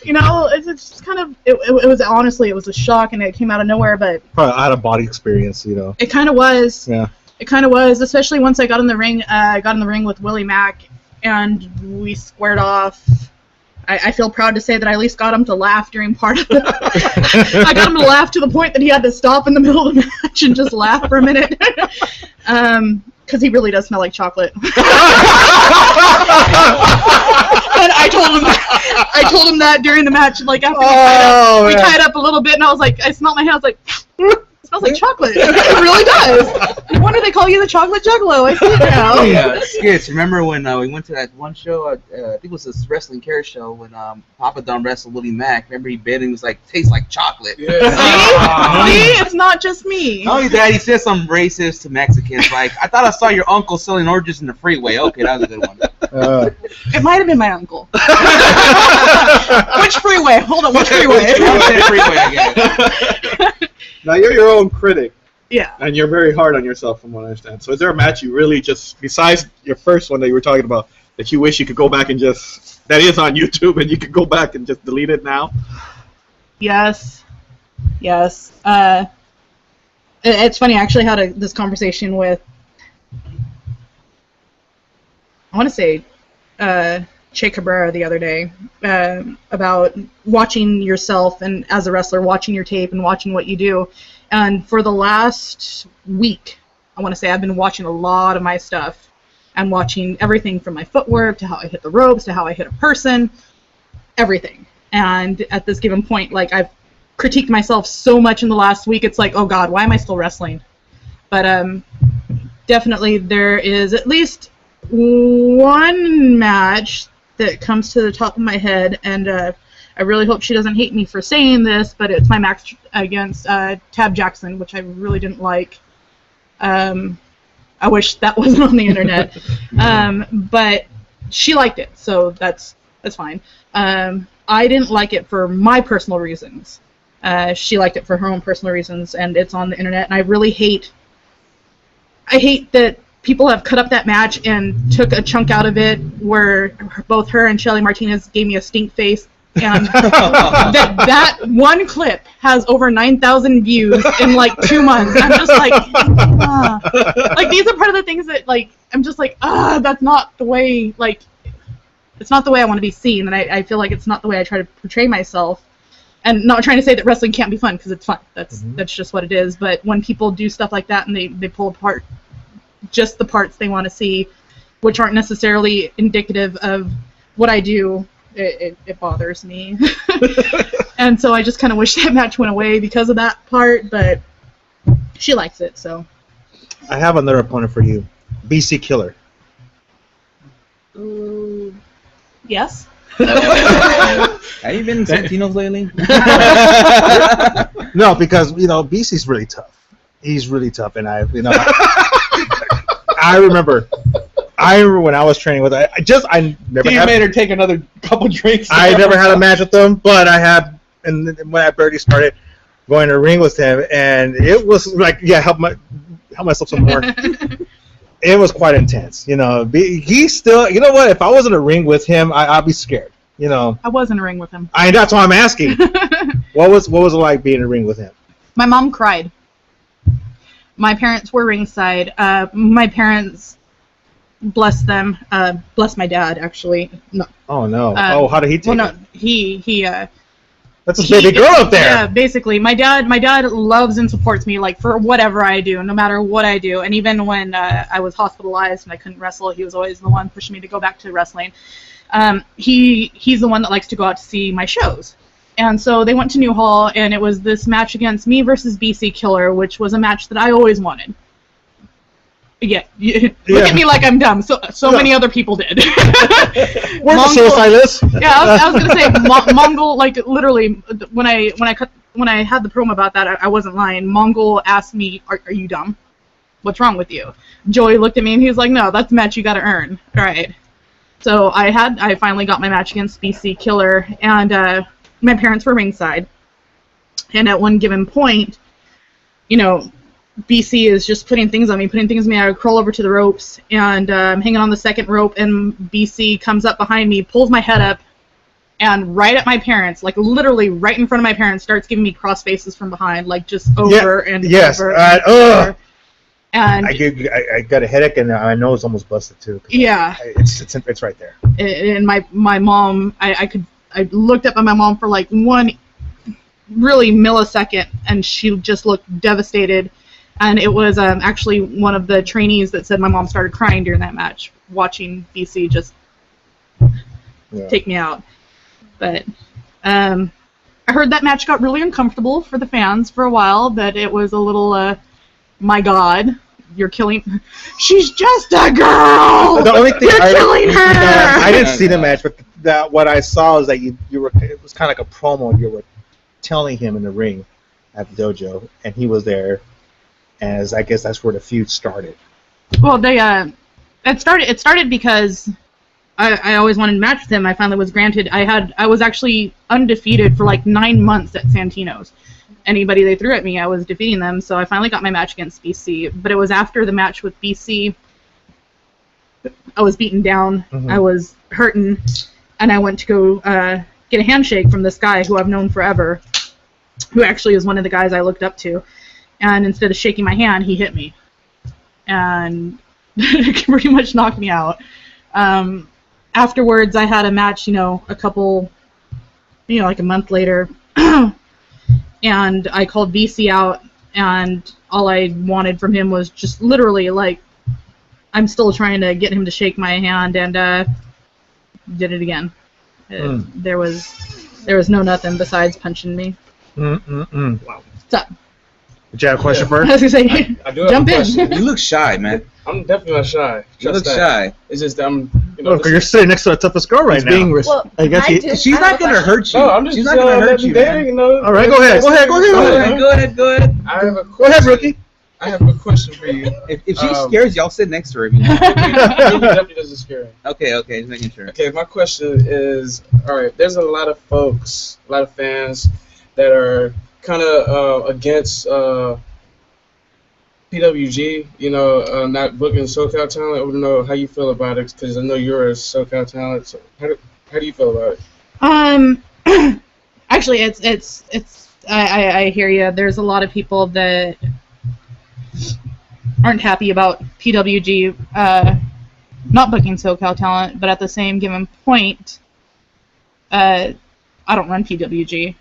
You know, it's just kind of, it was honestly, it was a shock, and it came out of nowhere, but Probably out of body experience, you know. it kind of was. Yeah. It kind of was, especially once I got in the ring. I got in the ring with Willie Mack, and we squared off. I feel proud to say that I at least got him to laugh during part of it. I got him to laugh to the point that he had to stop in the middle of the match and just laugh for a minute. Because he really does smell like chocolate. And I told him that during the match, like after we tied up a little bit, and I was like, I smelled my hand, I was like, it smells like chocolate. It really does. No wonder they call you the chocolate juggalo. I see it now. Yeah, Skits, remember when we went to that one show, I think it was this Wrestling Care show, when Papa Don wrestled Willie Mack. Remember he bit and he was like, tastes like chocolate. See? It's not just me. Not only that, he said something racist to Mexicans, like, I thought I saw your uncle selling oranges in the freeway. Okay, that was a good one. It might have been my uncle. Which freeway? Hold on, which freeway? Freeway again. Now you're your own critic, Yeah. and you're very hard on yourself, from what I understand. So is there a match you really just, besides your first one that you were talking about, that you wish you could go back and just, that is on YouTube, and you could go back and just delete it now? Yes. It's funny, I actually had this conversation with, I want to say, Che Cabrera the other day, about watching yourself and as a wrestler, watching your tape and watching what you do. And for the last week, I want to say I've been watching a lot of my stuff. I'm watching everything from my footwork to how I hit the ropes to how I hit a person, everything. And at this given point, like, I've critiqued myself so much in the last week, it's like, oh God, why am I still wrestling? But definitely there is at least one match that comes to the top of my head, and I really hope she doesn't hate me for saying this, but it's my match against Tab Jackson, which I really didn't like. I wish that wasn't on the internet, but she liked it, so that's fine. I didn't like it for my personal reasons. She liked it for her own personal reasons, and it's on the internet, and I really hate that people have cut up that match and took a chunk out of it where both her and Shelly Martinez gave me a stink face. And that one clip has over 9,000 views in like 2 months. I'm just like, like, these are part of the things that, like, I'm just like, that's not the way, like, it's not the way I want to be seen, and I feel like it's not the way I try to portray myself. And not trying to say that wrestling can't be fun, because it's fun. That's just what it is. But when people do stuff like that and they pull apart just the parts they want to see, which aren't necessarily indicative of what I do, it bothers me. And so I just kind of wish that match went away because of that part, but she likes it, so. I have another opponent for you, BC Killer. Yes? Have you been in Santino's lately? No, because, you know, BC's really tough. He's really tough, and I remember when I was training with, I never You made her take another couple drinks. I never had a match with him, but I had, and when I barely started going to ring with him, and it was like, help myself some more. It was quite intense, you know. He still, you know what? If I was in a ring with him, I'd be scared, you know. I was in a ring with him. That's why I'm asking. What was it like being in a ring with him? My mom cried. My parents were ringside. My parents, bless them, bless my dad, actually. No. Oh, no. How did he take it? Well, no, he that's a baby girl up there. Yeah, basically. My dad loves and supports me, like, for whatever I do, no matter what I do. And even when I was hospitalized and I couldn't wrestle, he was always the one pushing me to go back to wrestling. He's the one that likes to go out to see my shows. And so they went to Newhall, and it was this match against me versus BC Killer, which was a match that I always wanted. Yeah, look at me like I'm dumb. So many other people did. We're the suicide list. Yeah, I was gonna say Mongol. Like literally, when I had the promo about that, I wasn't lying. Mongol asked me, "Are you dumb? What's wrong with you?" Joey looked at me and he was like, "No, that's a match you got to earn." All right. So I finally got my match against BC Killer, and my parents were ringside. And at one given point, you know, BC is just putting things on me. I would crawl over to the ropes, and I'm hanging on the second rope, and BC comes up behind me, pulls my head up, and right at my parents, like literally right in front of my parents, starts giving me cross faces from behind, like just over and over. And over. And I got a headache, and my nose almost busted too. Yeah. It's right there. And my mom, I looked up at my mom for like one really millisecond, and she just looked devastated. And it was actually one of the trainees that said my mom started crying during that match, watching BC just take me out. But I heard that match got really uncomfortable for the fans for a while, that it was a little, my God, you're killing... She's just a girl! The only thing you're killing her! I didn't see the match, but what I saw is that you were... It was kind of like a promo. You were telling him in the ring at the dojo, and he was there. As I guess that's where the feud started. Well, it started because I always wanted to match with him. I finally was granted. I was actually undefeated for like 9 months at Santino's. Anybody they threw at me, I was defeating them. So I finally got my match against BC. But it was after the match with BC. I was beaten down. Mm-hmm. I was hurting, and I went to go get a handshake from this guy who I've known forever, who actually is one of the guys I looked up to. And instead of shaking my hand, he hit me. And pretty much knocked me out. Afterwards, I had a match, like a month later. And I called BC out, and all I wanted from him was just literally, like, I'm still trying to get him to shake my hand, and did it again. There was no nothing besides punching me. Wow. What's up? Did you have a question first? I was going to say, I do have jump a question. You look shy, man. I'm definitely not shy. You look shy. It's just I'm. Because you're sitting next to the toughest girl right now. Well, I guess she's not gonna hurt you. No, I'm just. She's not gonna hurt you, man. All right, go ahead. Go ahead. Go ahead. I have a question. Go ahead, rookie. I have a question for you. If she scares you, I'll sit next to her. Definitely doesn't scare me. Okay, just making sure. Okay, my question is, all right, there's a lot of folks, a lot of fans that are kind of against PWG, not booking SoCal talent. I want to know how you feel about it, because I know you're a SoCal talent. So how do you feel about it? Actually, it's I hear you. There's a lot of people that aren't happy about PWG not booking SoCal talent, but at the same given point, I don't run PWG.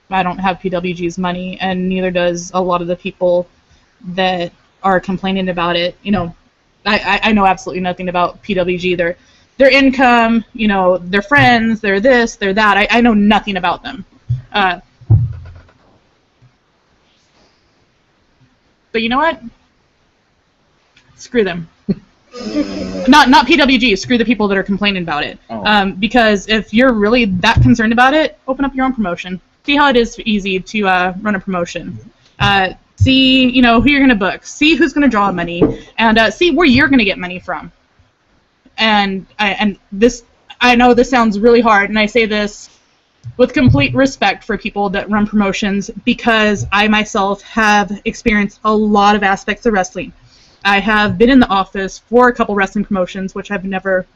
I don't have PWG's money, and neither does a lot of the people that are complaining about it. I know absolutely nothing about PWG. Their income, their friends, they're this, they're that. I know nothing about them. But you know what? Screw them. Not PWG. Screw the people that are complaining about it. Oh. Because if you're really that concerned about it, open up your own promotion. See how it is easy to run a promotion. See, who you're going to book. See who's going to draw money, and see where you're going to get money from. And I know this sounds really hard, and I say this with complete respect for people that run promotions, because I myself have experienced a lot of aspects of wrestling. I have been in the office for a couple wrestling promotions, which I've never,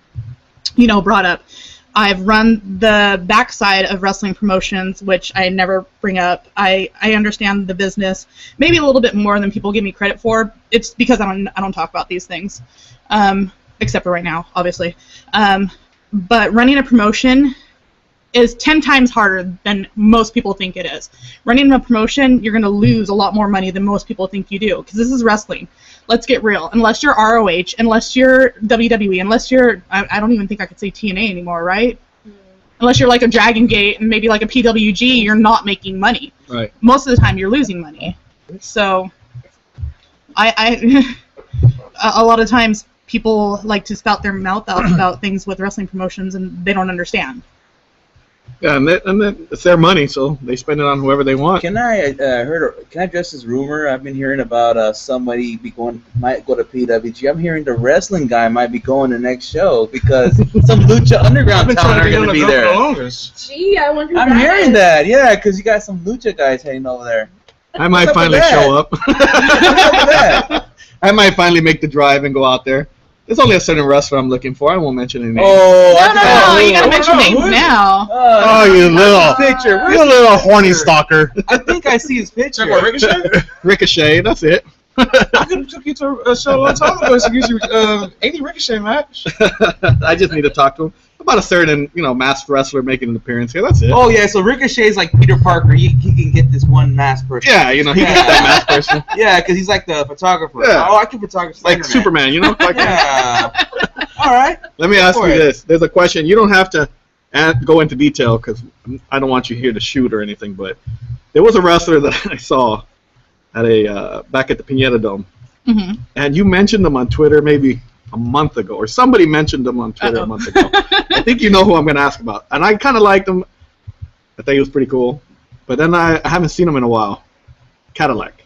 brought up. I've run the backside of wrestling promotions, which I never bring up. I understand the business maybe a little bit more than people give me credit for. It's because I don't talk about these things, except for right now, obviously. But running a promotion is 10 times harder than most people think it is. Running a promotion, you're going to lose a lot more money than most people think you do, because this is wrestling. Let's get real. Unless you're ROH, unless you're WWE, unless you're, I don't even think I could say TNA anymore, right? Unless you're like a Dragon Gate and maybe like a PWG, you're not making money. Right. Most of the time, you're losing money. So, a lot of times people like to spout their mouth out about things with wrestling promotions, and they don't understand. Yeah, and then it's their money, so they spend it on whoever they want. Can I Can I address this rumor I've been hearing about somebody might go to PWG? I'm hearing the wrestling guy might be going to the next show because some Lucha Underground talent are going to be there. Gee, I wonder. I'm hearing that, yeah, because you got some Lucha guys heading over there. I might What's up finally with that? show up. I might finally make the drive and go out there. There's only a certain wrestler I'm looking for. I won't mention any names. Oh, No, you gotta mention names now. Oh, you little, picture. you little horny stalker. I think I see his picture. Check what, Ricochet? Ricochet, that's it. I could have took you to a show a long time ago to get you any Ricochet match. I just need to talk to him about a certain, masked wrestler making an appearance here. That's it. Oh yeah, so Ricochet's like Peter Parker. He can get this one masked person. Yeah, he can get that masked person. Yeah, because he's like the photographer. Yeah. Oh, I can photograph Like Superman, Like Yeah. All right. Let me ask you this. There's a question. You don't have to go into detail because I don't want you here to shoot or anything, but there was a wrestler that I saw at back at the Pinata Dome, and you mentioned them on Twitter maybe a month ago, or somebody mentioned them on Twitter a month ago. I think you know who I'm going to ask about. And I kind of liked him. I think he was pretty cool. But then I haven't seen him in a while. Cadillac.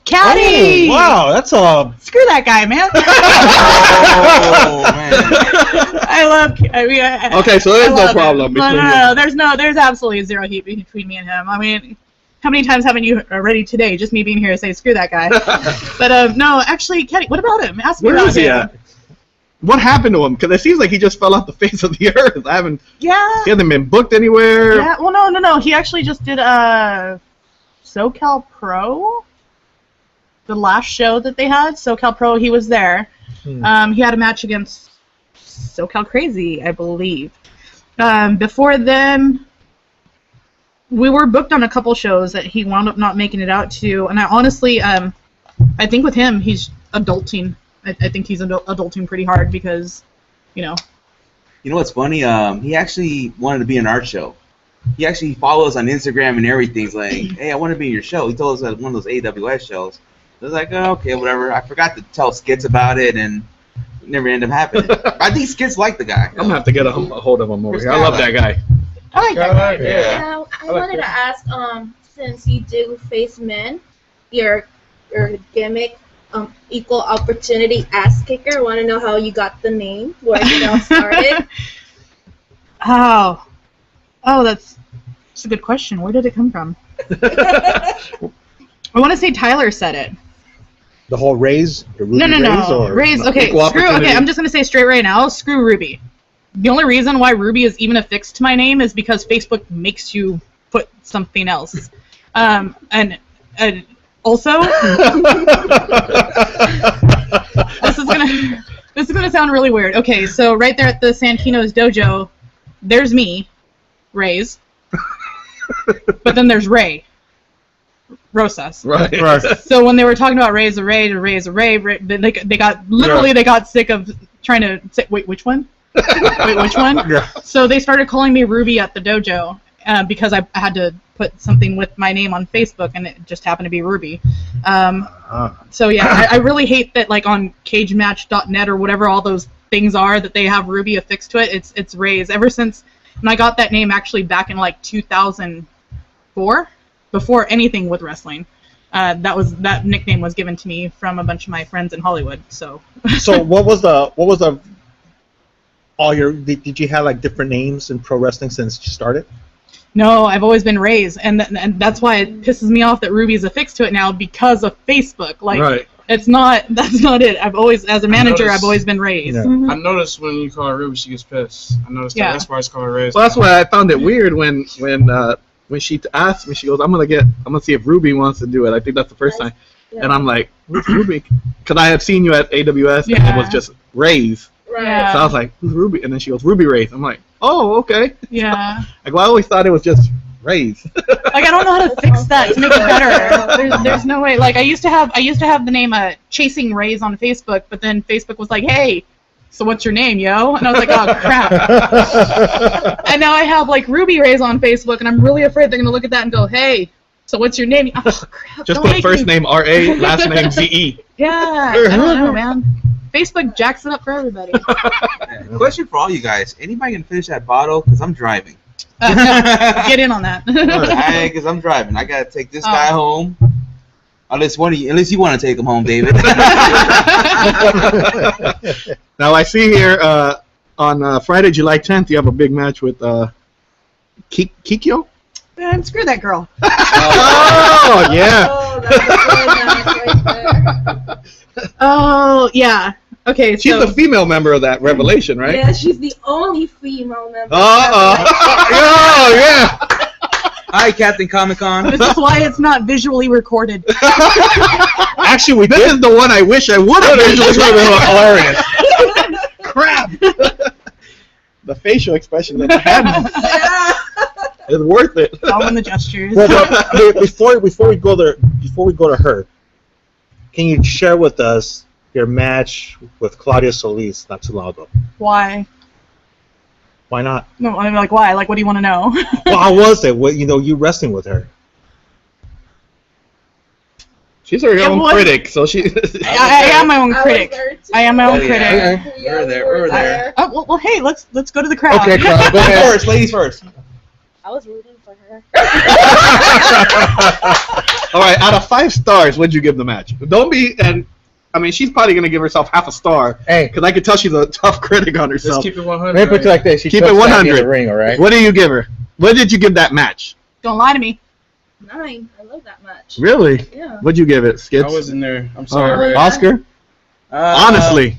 Caddy! Oh, wow, that's a... Screw that guy, man. Oh man. Okay, so there's no problem No, between there's absolutely zero heat between me and him. I mean, how many times haven't you already today, just me being here to say screw that guy? But no, actually, Caddy, what about him? Ask me Where about is he him. at? What happened to him? Because it seems like he just fell off the face of the earth. He hasn't been booked anywhere. Yeah, well, no. He actually just did SoCal Pro. The last show that they had, SoCal Pro, he was there. He had a match against SoCal Crazy, I believe. Before then, we were booked on a couple shows that he wound up not making it out to. And I honestly, I think with him, he's adulting. I think he's adulting pretty hard because, You know what's funny? He actually wanted to be in our show. He actually follows on Instagram and everything. He's like, hey, I want to be in your show. He told us at one of those AWS shows. I was like, oh, okay, whatever. I forgot to tell Skits about it, and it never ended up happening. I think Skits liked the guy. I'm going to have to get a hold of him over here. I love that guy. I like that guy. Yeah, I wanted to ask, since you do face men, your gimmick, equal opportunity ass kicker. I want to know how you got the name, where it all started. Oh, that's a good question. Where did it come from? I want to say Tyler said it. The whole Raze? The Ruby Raze? No. Or Raze, okay, equal opportunity. I'm just going to say straight right now, screw Ruby. The only reason why Ruby is even affixed to my name is because Facebook makes you put something else. And also, this is gonna sound really weird. Okay, so right there at the Santino's dojo, there's me, Raze, but then there's Ray. Rosas. Right. So when they were talking about Raze, they got sick of trying to say, wait, which one? Wait, which one? Yeah. So So they started calling me Ruby at the dojo because I had to put something with my name on Facebook, and it just happened to be Ruby. So yeah, I really hate that, like on cagematch.net or whatever all those things are, that they have Ruby affixed to it. It's Raze. Ever since when I got that name, actually back in like 2004, before anything with wrestling, that nickname was given to me from a bunch of my friends in Hollywood. So. So what was the did you have like different names in pro wrestling since you started? No, I've always been Raze, and that's why it pisses me off that Ruby's affixed to it now because of Facebook. Like, Right. that's not it. I've always, as a manager, I've always been Raze. Yeah. I noticed when you call her Ruby, she gets pissed. I noticed Yeah. that. That's why it's called her Raze. Well, that's why I found it weird when she asked me. She goes, "I'm gonna see if Ruby wants to do it." I think that's the first time, Yeah. and I'm like, "Who's Ruby?" Because I had seen you at AWS, and Yeah. it was just Raze. Right. Yeah. So I was like, "Who's Ruby?" And then she goes, "Ruby Raze." I'm like, "Oh, okay." Yeah. Like, well, I always thought it was just Raze. Like, I don't know how to fix that to make it better. There's no way. Like, I used to have the name Chasing Raze on Facebook, but then Facebook was like, "Hey, so what's your name, yo?" And I was like, "Oh crap." And now I have like Ruby Raze on Facebook, and I'm really afraid they're gonna look at that and go, "Hey, So what's your name? Oh, crap. Just don't put make first me- name R.A., last name Z.E. Yeah, I don't know, man. Facebook jacks it up for everybody. Question for all you guys: anybody can finish that bottle? Cause I'm driving. Get in on that. Cause I'm driving. I gotta take this guy home. Unless you want to take him home, David. Now I see here on Friday, July 10th, you have a big match with Kikyo. Man, screw that girl. Oh yeah. Oh, that's a good match right there. Oh, yeah. Okay, She's so the female member of that Revelation, right? Yeah, she's the only female member. Oh yeah. Hi, Captain Comic Con. this is why it's not visually recorded. Actually, This is the one I wish I would have hilarious. Crap. The facial expression that I had is worth it. It's all in the gestures. Well, but before we go to her, can you share with us your match with Claudia Solis not too long ago? Why? Why not? No, I'm like, why? Like, what do you want to know? Well, how was it? What, you wrestling with her? She's her own was- critic, so she. I am my own I was critic. there too. I am my own Oh, critic. yeah. Okay. Yeah, We're there, we were we're there. Oh, well, hey, let's go to the crowd. Okay, Carl, go ahead. First, ladies first. I was rooting for her. All right, out of 5 stars, what'd you give the match? Don't be, and I mean, she's probably gonna give herself half a star Hey, because I can tell she's a tough critic on Just herself. keep it 100. let me put it like this. She Keep it took that in 100. the ring, all right? What do you give her? What did you give that match? Don't lie to me. 9. I love that match. Really? Yeah. What'd you give it, I Skids? wasn't there. I'm sorry. Oh, Oscar? Honestly.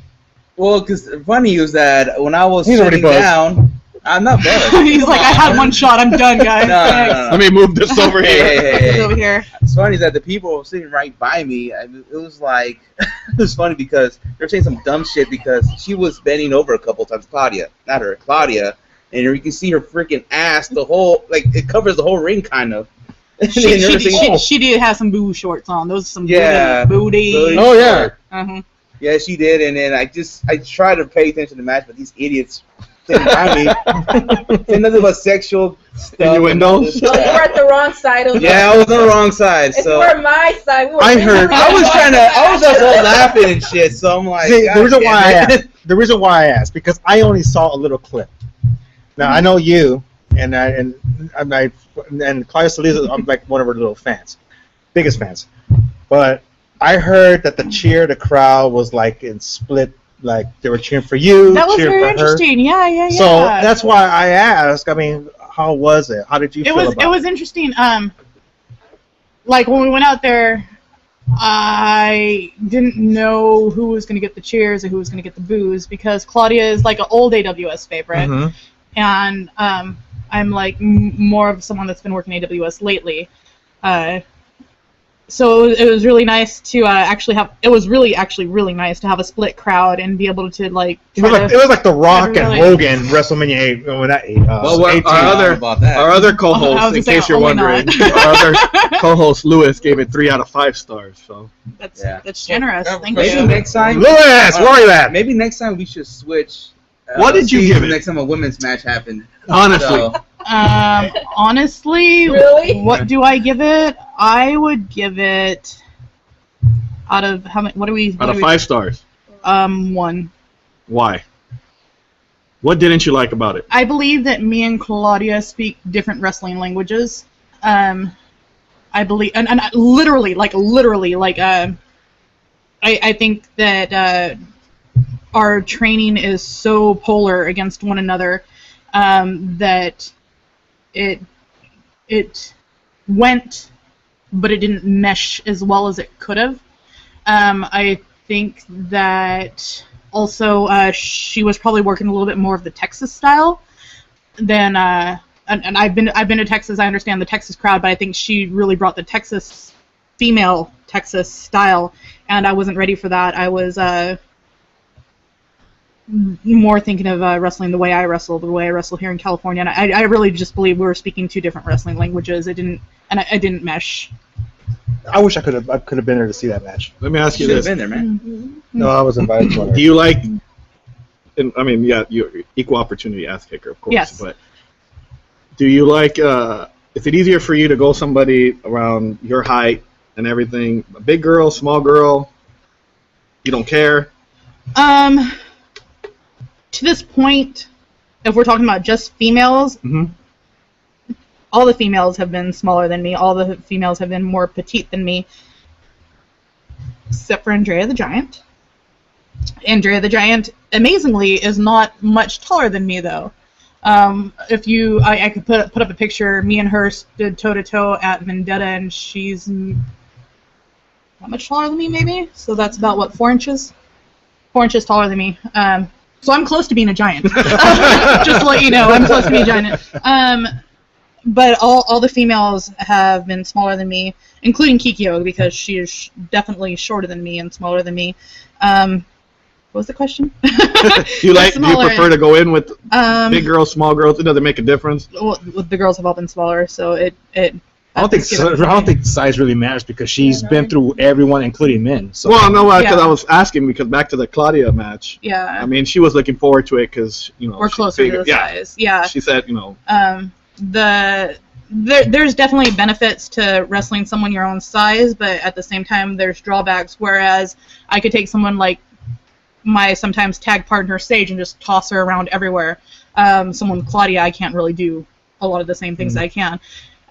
Well, because funny is that when I was He's already sitting buzzed. down, I'm not buzzed. He's like, I had one shot. I'm done, guys. No. Let me move this over here. Hey. It's over here. It's funny that the people sitting right by me, I mean, it was like, it was funny because they were saying some dumb shit because she was bending over a couple times, Claudia, and you can see her freaking ass, the whole, like, it covers the whole ring, kind of. She did have some boo shorts on. Those are some Yeah. booty. Oh, yeah. Uh-huh. Yeah, she did, and then I tried to pay attention to the match, but these idiots sitting by me, saying nothing but sexual stuff. Innuendos? Oh, you were at the wrong side of Yeah, I was on the wrong side, If so. you were my side, we were I heard- I was just all laughing and shit, so I'm like, See, God the reason damn why I it. asked, because I only saw a little clip. Now I know you, and Claudia Solis, I'm like one of her little fans, biggest fans. But I heard that the crowd was like in split, like they were cheering for you, That was cheering very for her. interesting. Yeah. So that's why I asked. I mean, how was it? How did you feel about It was interesting. Like when we went out there, I didn't know who was going to get the cheers or who was going to get the boos because Claudia is like an old AWS favorite, Mhm. and I'm like more of someone that's been working AWS lately. So it was really nice to actually have. It was really nice to have a split crowd and be able to like. It was like The Rock and really- Hogan WrestleMania 8 when that Well, what, 18. our other I co-host, was in gonna say, case you're only wondering, not. our other co-host Lewis gave it 3 out of 5 stars. So That's generous. Thank Maybe you. next time. Lewis, where are you at? Maybe next time we should switch. What did you see give the it? Next time a women's match happened. honestly, So, Honestly, Really? what do I give it? I would give it out of how many? What do we? out of 5 stars, 1. why? What didn't you like about it? I believe that me and Claudia speak different wrestling languages. I believe, and literally, I think that our training is so polar against one another that it went, but it didn't mesh as well as it could have. I think that also she was probably working a little bit more of the Texas style than and I've been to Texas. I understand the Texas crowd, but I think she really brought the female Texas style, and I wasn't ready for that. I was more thinking of wrestling the way I wrestle here in California, and I really just believe we were speaking 2 different wrestling languages. It didn't mesh. I wish I could have been there to see that match. Let me ask you should have this: been there, man. No, I was invited to do you like? And, I mean, yeah, you're equal opportunity ass kicker, of course. Yes. But do you like is it easier for you to go somebody around your height and everything? A big girl, small girl? You don't care? To this point, if we're talking about just females, all the females have been smaller than me. All the females have been more petite than me, except for Andrea the Giant. Andrea the Giant, amazingly, is not much taller than me, though. If you, I could put up a picture. Me and her stood toe to toe at Vendetta, and she's not much taller than me, maybe. So that's about what, 4 inches? 4 inches taller than me. So I'm close to being a giant. Just to let you know, I'm close to being a giant. But all the females have been smaller than me, including Kikyo, because she is definitely shorter than me and smaller than me. What was the question? Do you prefer to go in with big girls, small girls? It doesn't make a difference. Well, the girls have all been smaller, so it I don't think size really matters because she's been through everyone, including men. So. Well, no, because I was asking because back to the Claudia match. Yeah. I mean, she was looking forward to it because we're closer to the size. Yeah. She said there's definitely benefits to wrestling someone your own size, but at the same time there's drawbacks. Whereas I could take someone like my sometimes tag partner Sage and just toss her around everywhere. Someone Claudia, I can't really do a lot of the same things I can.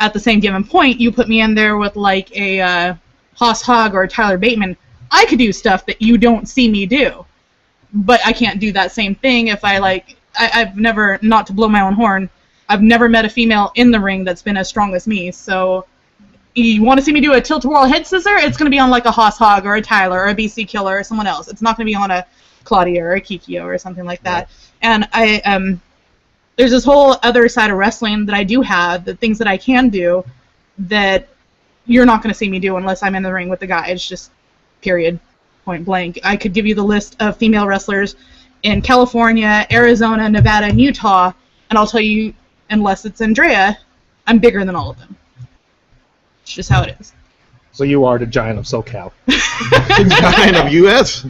At the same given point, you put me in there with like a Haas Hogg or a Tyler Bateman, I could do stuff that you don't see me do. But I can't do that same thing if I've never, not to blow my own horn, I've never met a female in the ring that's been as strong as me. So you want to see me do a tilt-a-whirl head scissor, it's going to be on like a Haas Hogg or a Tyler or a BC Killer or someone else. It's not going to be on a Claudia or a Kikyo or something like that. And there's this whole other side of wrestling that I do have, the things that I can do that you're not going to see me do unless I'm in the ring with the guy. It's just period, point blank. I could give you the list of female wrestlers in California, Arizona, Nevada, and Utah, and I'll tell you, unless it's Andrea, I'm bigger than all of them. It's just how it is. So you are the giant of SoCal. The giant of U.S.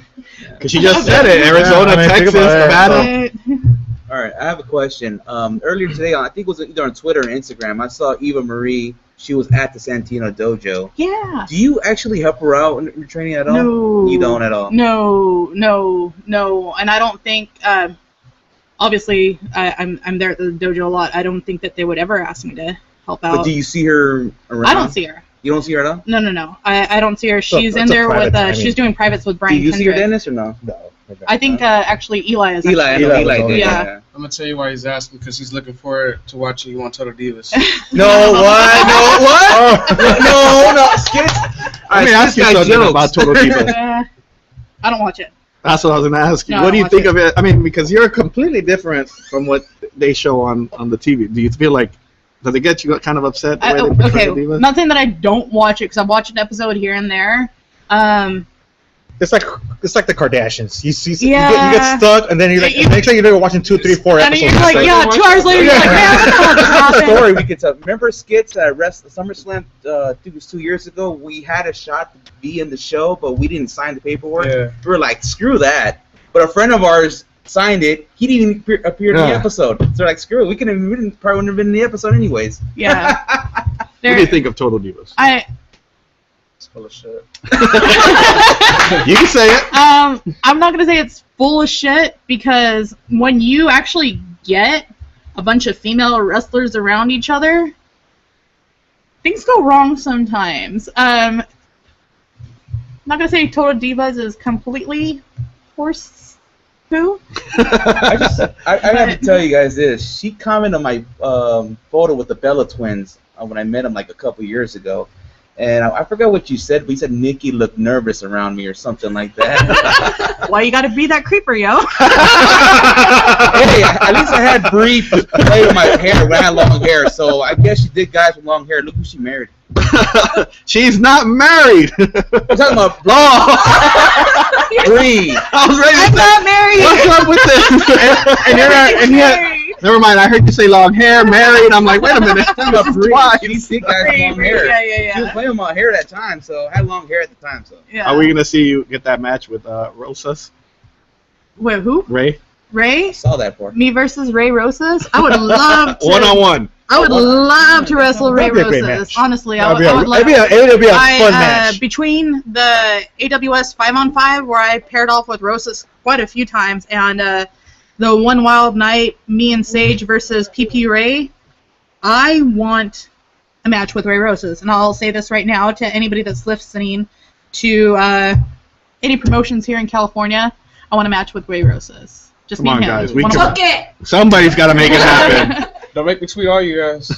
Because she just said it. Arizona, Texas, Nevada. All right, I have a question. Earlier today, I think it was either on Twitter or Instagram, I saw Eva Marie. She was at the Santino Dojo. Yeah. Do you actually help her out in your training at all? No. You don't at all? No. And I don't think, obviously, I'm there at the dojo a lot. I don't think that they would ever ask me to help out. But do you see her around? I don't see her. You don't see her at all? No. I don't see her. She's in there with, she's doing privates with Brian Do you Kendrick. see her, Dennis, or no? No. I think actually Eli is. Eli, I know Eli did. Yeah. I'm gonna tell you why he's asking, because he's looking forward to watching you on Total Divas. No, what? No, what? No, skits. I mean, ask you something about Total Divas. I don't watch it. That's what I was going to ask you. No, what do you think of it? I mean, because you're completely different from what they show on the TV. Do you feel like, does it get you kind of upset? The way they portray the divas? Not saying that I don't watch it, because I've watched an episode here and there. It's like the Kardashians. You see, Yeah. you get stuck, and then you're like, next thing you know, you're watching 2, 3, 4 And episodes. you're like, yeah, 2 hours later, you're like, man, what the hell just That's a happened? story we could tell. Remember skits at SummerSlam? I think it was 2 years ago. We had a shot to be in the show, but we didn't sign the paperwork. Yeah. We were like, screw that. But a friend of ours signed it. He didn't even appear in the episode. So they're like, screw it. We probably wouldn't have been in the episode anyways. Yeah. What do you think of Total Divas? It's full of shit. You can say it. I'm not gonna say it's full of shit, because when you actually get a bunch of female wrestlers around each other, things go wrong sometimes. I'm not gonna say Total Divas is completely horse poo. I have to tell you guys this. She commented on my photo with the Bella twins when I met them like a couple years ago. And I forgot what you said, but you said Nikki looked nervous around me or something like that. Why you gotta be that creeper, yo? Hey, at least I had brief play with my hair when I had long hair, so I guess she did guys with long hair. Look who she married. She's not married. I'm talking about Bree. I was ready to I'm say, not married. what's up with this? and you're right, and yet, never mind. I heard you say long hair, married. I'm like, wait a minute. I'm talking about Bree. She did guys with long hair. Yeah. She was playing with my hair at that time, so I had long hair at the time. So Yeah. Are we gonna see you get that match with Rosas? Wait, who? Ray? I Ray? saw that part. Me versus Ray Rosas? I would love to. 1-on-1. I would love to wrestle Ray That'd be a great Roses. match. Honestly, I It'd would love. be a fun match. Between the AWS 5-on-5, where I paired off with Roses quite a few times, and the One Wild Night, me and Sage versus PP Ray, I want a match with Ray Roses. And I'll say this right now to anybody that's listening to any promotions here in California, I want a match with Ray Roses. Just Come me on, and him. guys. Book it! Somebody's got to make it happen. Don't make me tweet all you guys.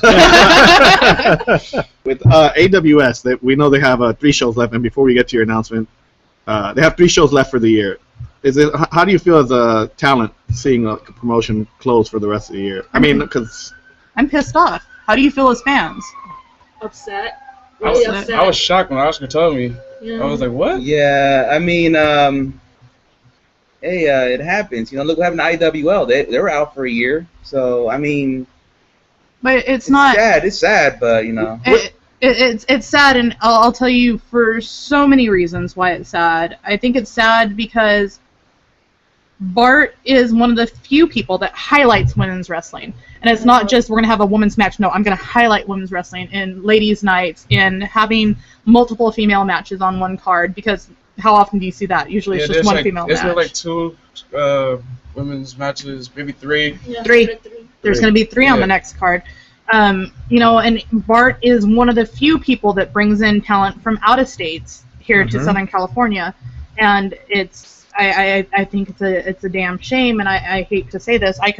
With AWS, we know they have 3 shows left, and before we get to your announcement, they have 3 shows left for the year. How do you feel as a talent seeing a promotion close for the rest of the year? I mean, because I'm pissed off. How do you feel as fans? Upset. Really upset. I was shocked when Oscar told me. Yeah. I was like, what? Yeah, I mean, hey, it happens. You know, look what happened to IWL. They were out for a year. So, I mean, But it's not. sad. It's sad, but, you know. It's sad, and I'll tell you for so many reasons why it's sad. I think it's sad because Bart is one of the few people that highlights women's wrestling. And it's not just we're going to have a women's match. No, I'm going to highlight women's wrestling in ladies' nights, in having multiple female matches on one card, because how often do you see that? Usually it's just one female match. Isn't there like 2 women's matches, maybe 3? Yeah, 3. There's going to be 3 on the next card. You know, and Bart is one of the few people that brings in talent from out of states here to Southern California, and I think it's a damn shame, and I hate to say this. I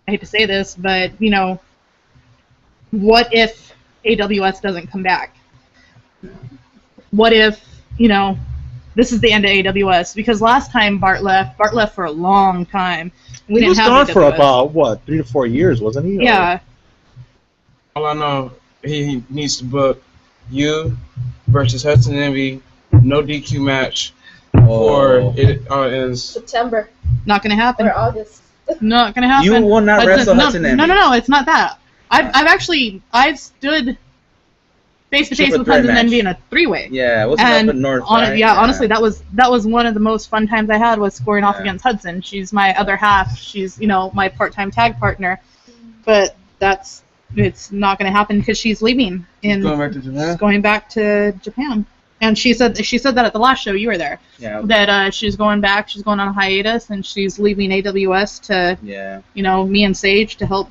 hate to say this, but you know, what if AWS doesn't come back? What if, you know, this is the end of AWS? Because last time Bart left for a long time. He was gone for about, what, 3 to 4 years, wasn't he? Yeah. All I know, he needs to book you versus Hudson Envy, no DQ match, or it is September Not gonna happen. or August. Not gonna happen. You will not wrestle Hudson Envy. No, it's not that. I've stood face to face Triple with threat Hudson match. Envy in a 3-way. Yeah, wasn't And up in North, right? honestly, that was one of the most fun times I had, was scoring off against Hudson. She's my other half. She's, you know, my part-time tag partner. But it's not going to happen because she's leaving. going back to Japan. She's going back to Japan. And she said that at the last show. You were there. Yeah. That she's going back. She's going on a hiatus, and she's leaving AWS to, you know, me and Sage to help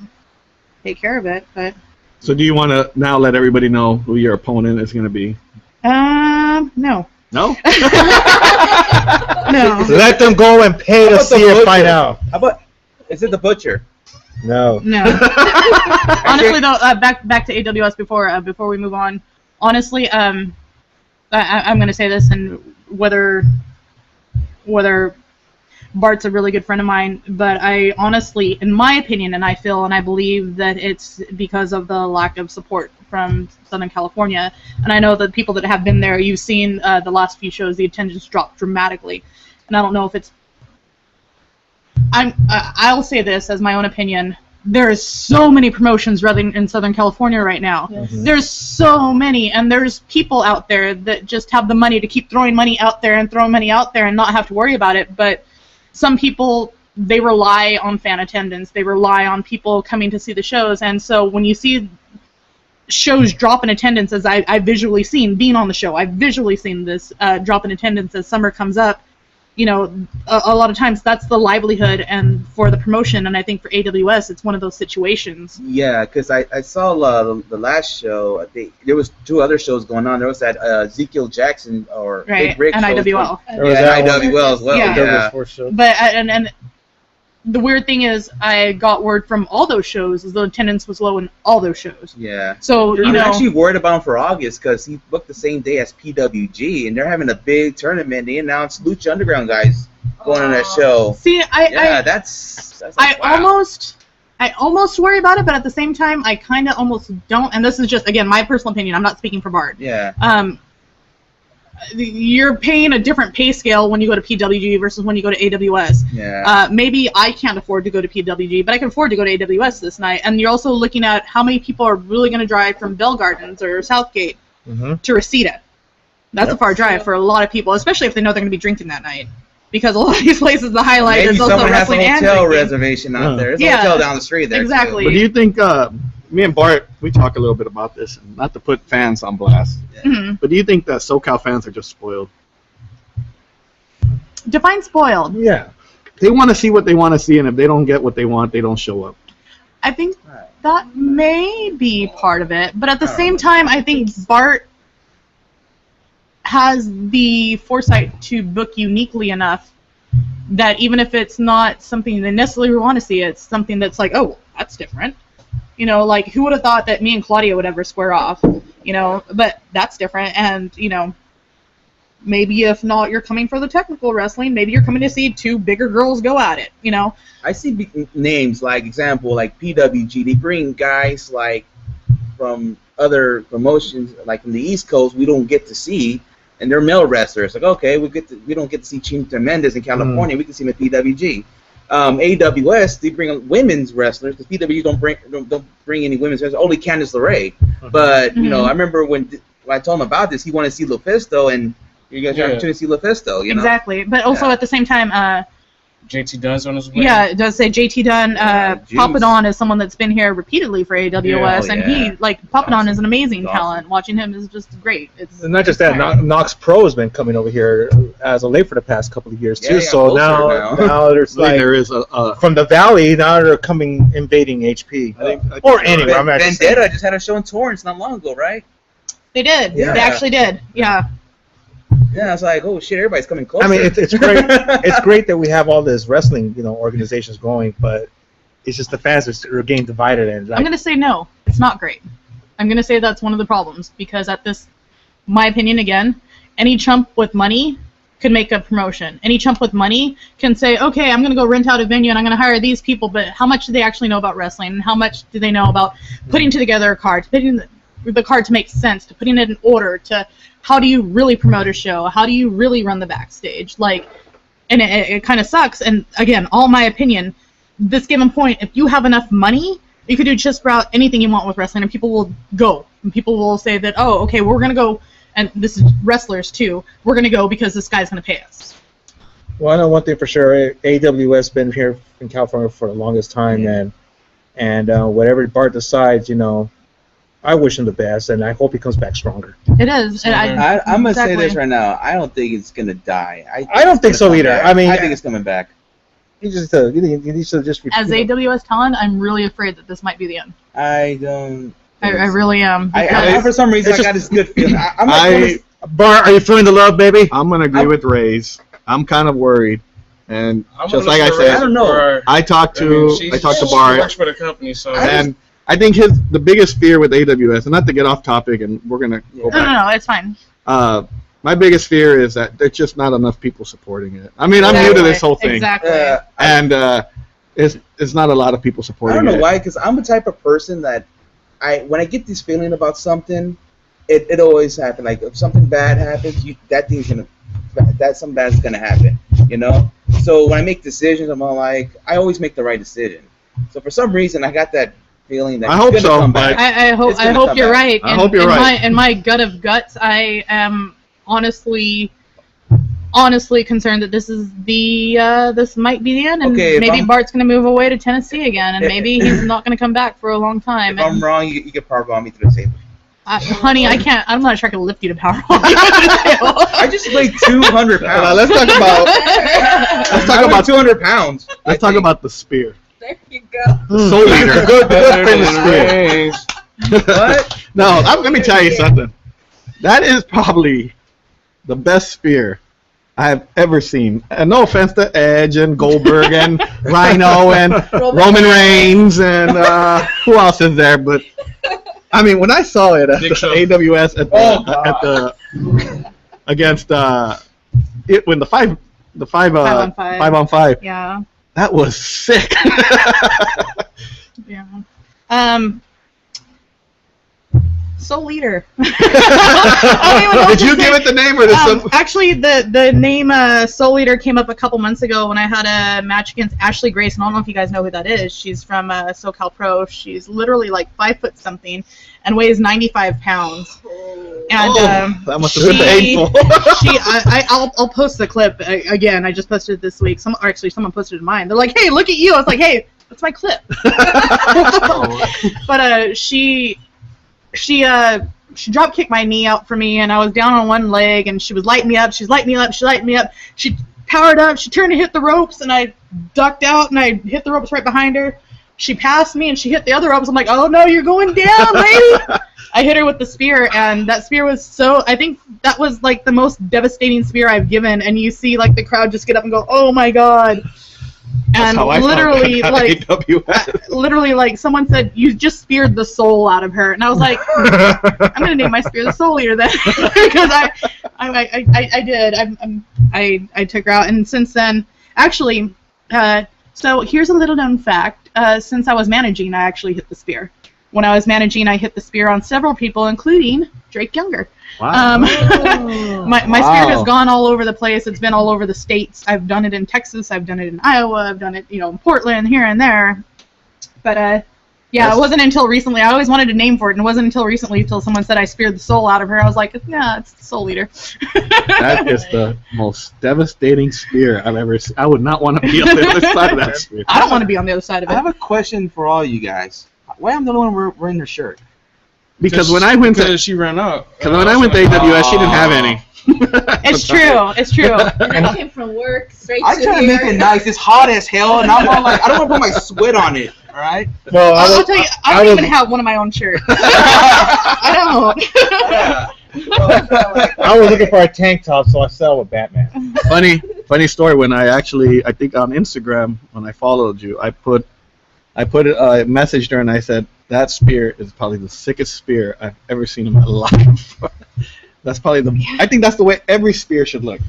take care of it. But. So do you want to now let everybody know who your opponent is going to be? No. No? No. Let them go and pay to see it fight out. How about, is it the Butcher? No. Honestly, though, back to AWS before we move on. Honestly, I'm going to say this, and whether Bart's a really good friend of mine, but I honestly, in my opinion, and I feel and I believe that it's because of the lack of support from Southern California. And I know that people that have been there, you've seen the last few shows, the attendance dropped dramatically. And I don't know if it's... I'll say this as my own opinion. There's so many promotions running in Southern California right now. Yes. There's so many, and there's people out there that just have the money to keep throwing money out there and not have to worry about it. But some people, they rely on fan attendance. They rely on people coming to see the shows. And so when you see shows drop in attendance, as I've visually seen, being on the show, I've visually seen this drop in attendance as summer comes up, you know, a lot of times that's the livelihood and for the promotion. And I think for AWS, it's one of those situations. Yeah, because I saw the last show. There was 2 other shows going on. There was that Ezekiel Jackson or Big Rick and show. IWL. Yeah, IWL as well. Yeah. Yeah. But and the weird thing is, I got word from all those shows the attendance was low in all those shows. Yeah. So I'm actually worried about him for August because he booked the same day as PWG, and they're having a big tournament. They announced Lucha Underground guys going on that show. See, that's like, wow. I almost worry about it, but at the same time, I kind of almost don't. And this is just, again, my personal opinion. I'm not speaking for Bart. Yeah. You're paying a different pay scale when you go to PWG versus when you go to AWS. Yeah. Maybe I can't afford to go to PWG, but I can afford to go to AWS this night. And you're also looking at how many people are really going to drive from Bell Gardens or Southgate to Reseda. That's a far drive for a lot of people, especially if they know they're going to be drinking that night. because a lot of these places, the highlight Maybe is also someone has a wrestling and hotel drinking. reservation out there. There's Yeah, a hotel down the street there. exactly. Too. But do you think, me and Bart, we talk a little bit about this, and not to put fans on blast, Mhm. but do you think that SoCal fans are just spoiled? Define spoiled. Yeah. They want to see what they want to see, and if they don't get what they want, they don't show up. I think that may be part of it, but at the same time, I think Bart has the foresight to book uniquely enough that even if it's not something they necessarily want to see, it's something that's like, oh, that's different. You know, like, who would have thought that me and Claudia would ever square off? You know, but that's different, and, you know, maybe if not you're coming for the technical wrestling, maybe you're coming to see two bigger girls go at it, you know? I see names like example like PWG. They bring guys like from other promotions, like from the East Coast, we don't get to see, and they're male wrestlers. Like, okay, we don't get to see Chinta Mendes in California. We can see him at PWG. AWS, they bring women's wrestlers because PWG don't bring any women's wrestlers. Only Candace LaRae. But you know, I remember when I told him about this, he wanted to see Lufisto, and you guys have opportunity to see Lufisto. You know? Exactly, but also at the same time, JT Dunn's on his way. yeah, it does say JT Dunn. Papadon is someone that's been here repeatedly for AWS, and he, like, Papadon is an amazing talent. Watching him is just great. It's And not just that, Knox Pro has been coming over here as a late for the past couple of years too. Yeah, So now there's I think like there is a from the valley now they're coming invading HP or anywhere. I'm not just saying. Vendetta just had a show in Torrance not long ago, right? They did. Yeah. They actually did. Yeah. Yeah, I was like, oh shit, everybody's coming closer. I mean, it's great. It's great that we have all this wrestling, organizations going, but it's just the fans are getting divided. And like, I'm going to say no. It's not great. I'm going to say that's one of the problems because my opinion again, any chump with money could make a promotion. Any chump with money can say, okay, I'm going to go rent out a venue and I'm going to hire these people, but how much do they actually know about wrestling? And how much do they know about putting together a card, putting the card to make sense, to putting it in order, to how do you really promote a show? How do you really run the backstage? Like, and it kind of sucks. And again, all my opinion, this given point, if you have enough money, you could do just about anything you want with wrestling, and people will go. And people will say that, oh, okay, we're going to go, and this is wrestlers too, we're going to go because this guy's going to pay us. well, I know one thing for sure. AWS has been here in California for the longest time, and whatever Bart decides, I wish him the best, and I hope he comes back stronger. It is. And I'm going to say this right now. I don't think it's going to die. I don't think so either. Back. I mean, I think it's coming back. He needs to just. As AWS talent, I'm really afraid that this might be the end. I don't. I really am. I for some reason, I got this good feeling. Bart, are you feeling the love, baby? I'm going to agree with Raze. I'm kind of worried. And I'm just gonna like I look for said, Raze I don't know. for- I talked I mean, to she Bart, works for the company, so and I think the biggest fear with AWS, and not to get off topic, and we're going to go back. No, it's fine. My biggest fear is that there's just not enough people supporting it. I mean, I'm new to this whole thing. Exactly. And it's not a lot of people I supporting don't know it. why, because I'm the type of person that when I get this feeling about something, it always happens. Like if something bad happens, something bad is gonna happen. So when I make decisions, I'm all like, I always make the right decision. So for some reason, I got that feeling that I hope it's gonna so, come but- back. I hope It's gonna come you're back. right. I hope you're right. In my gut of guts, I am honestly concerned that this might be the end, and Okay, maybe Bart's going to move away to Tennessee again, and maybe he's not going to come back for a long time. If I'm wrong, you can powerbomb me through the table. Honey, I can't. I'm not sure I can lift you to power. I just weigh 200 pounds. Let's talk about 200 pounds. Let's talk about the spear. There you go. The Soul Eater. The good famous spear. Raze. What? No, let me tell you something. That is probably the best spear I have ever seen. And no offense to Edge and Goldberg and Rhino and Roman Reigns and who else is there? But I mean, when I saw it at the AWS against when the five on five, Yeah. that was sick. Yeah. Soul Leader. Did you give it the name or did some? Actually, the name Soul Leader came up a couple months ago when I had a match against Ashley Grace, and I don't know if you guys know who that is. She's from SoCal Pro. She's literally like 5 foot something and weighs 95 pounds. And that must have been painful. I'll post the clip again. I just posted it this week. Someone posted it in mine. They're like, "Hey, look at you!" I was like, "Hey, that's my clip." But she drop kicked my knee out for me, and I was down on one leg, and she was lighting me up. She's lighting me up. She lighted me up. She powered up. She turned to hit the ropes, and I ducked out, and I hit the ropes right behind her. She passed me, and she hit the other ropes. I'm like, "Oh no, you're going down, lady!" I hit her with the spear, and that spear was I think that was like the most devastating spear I've given, and you see like the crowd just get up and go, "Oh my god." And literally, like, literally, like, someone said, "You just speared the soul out of her," and I was like, "I'm gonna name my spear the Soul Eater then," because I did. I took her out, and since then, actually, so here's a little known fact. Since I was managing, I actually hit the spear. When I was managing, I hit the spear on several people, including Drake Younger. Wow. My spear has gone all over the place. It's been all over the states. I've done it in Texas. I've done it in Iowa. I've done it, in Portland, here and there. But yeah, it wasn't until recently. I always wanted a name for it, and it wasn't until recently until someone said I speared the soul out of her. I was like, "Nah, it's the Soul Eater." That is the most devastating spear I've ever seen. I would not want to be on the other side of that spear. I don't want to be on the other side of it. I have a question for all you guys. Why am I the only one wearing their shirt? Because when I went to she ran out. Because when I went to AWS, she didn't have any. It's true. It's true. And I came from work straight I to try to here. make it nice. It's hot as hell, and I'm all like, I don't want to put my sweat on it. All right. Well, I'll tell you, I don't even have one of my own shirts. I don't. I was looking for a tank top, so I sell with Batman. Funny story. When I think on Instagram, when I followed you, I messaged her and I said, "That spear is probably the sickest spear I've ever seen in my life." That's probably I think that's the way every spear should look.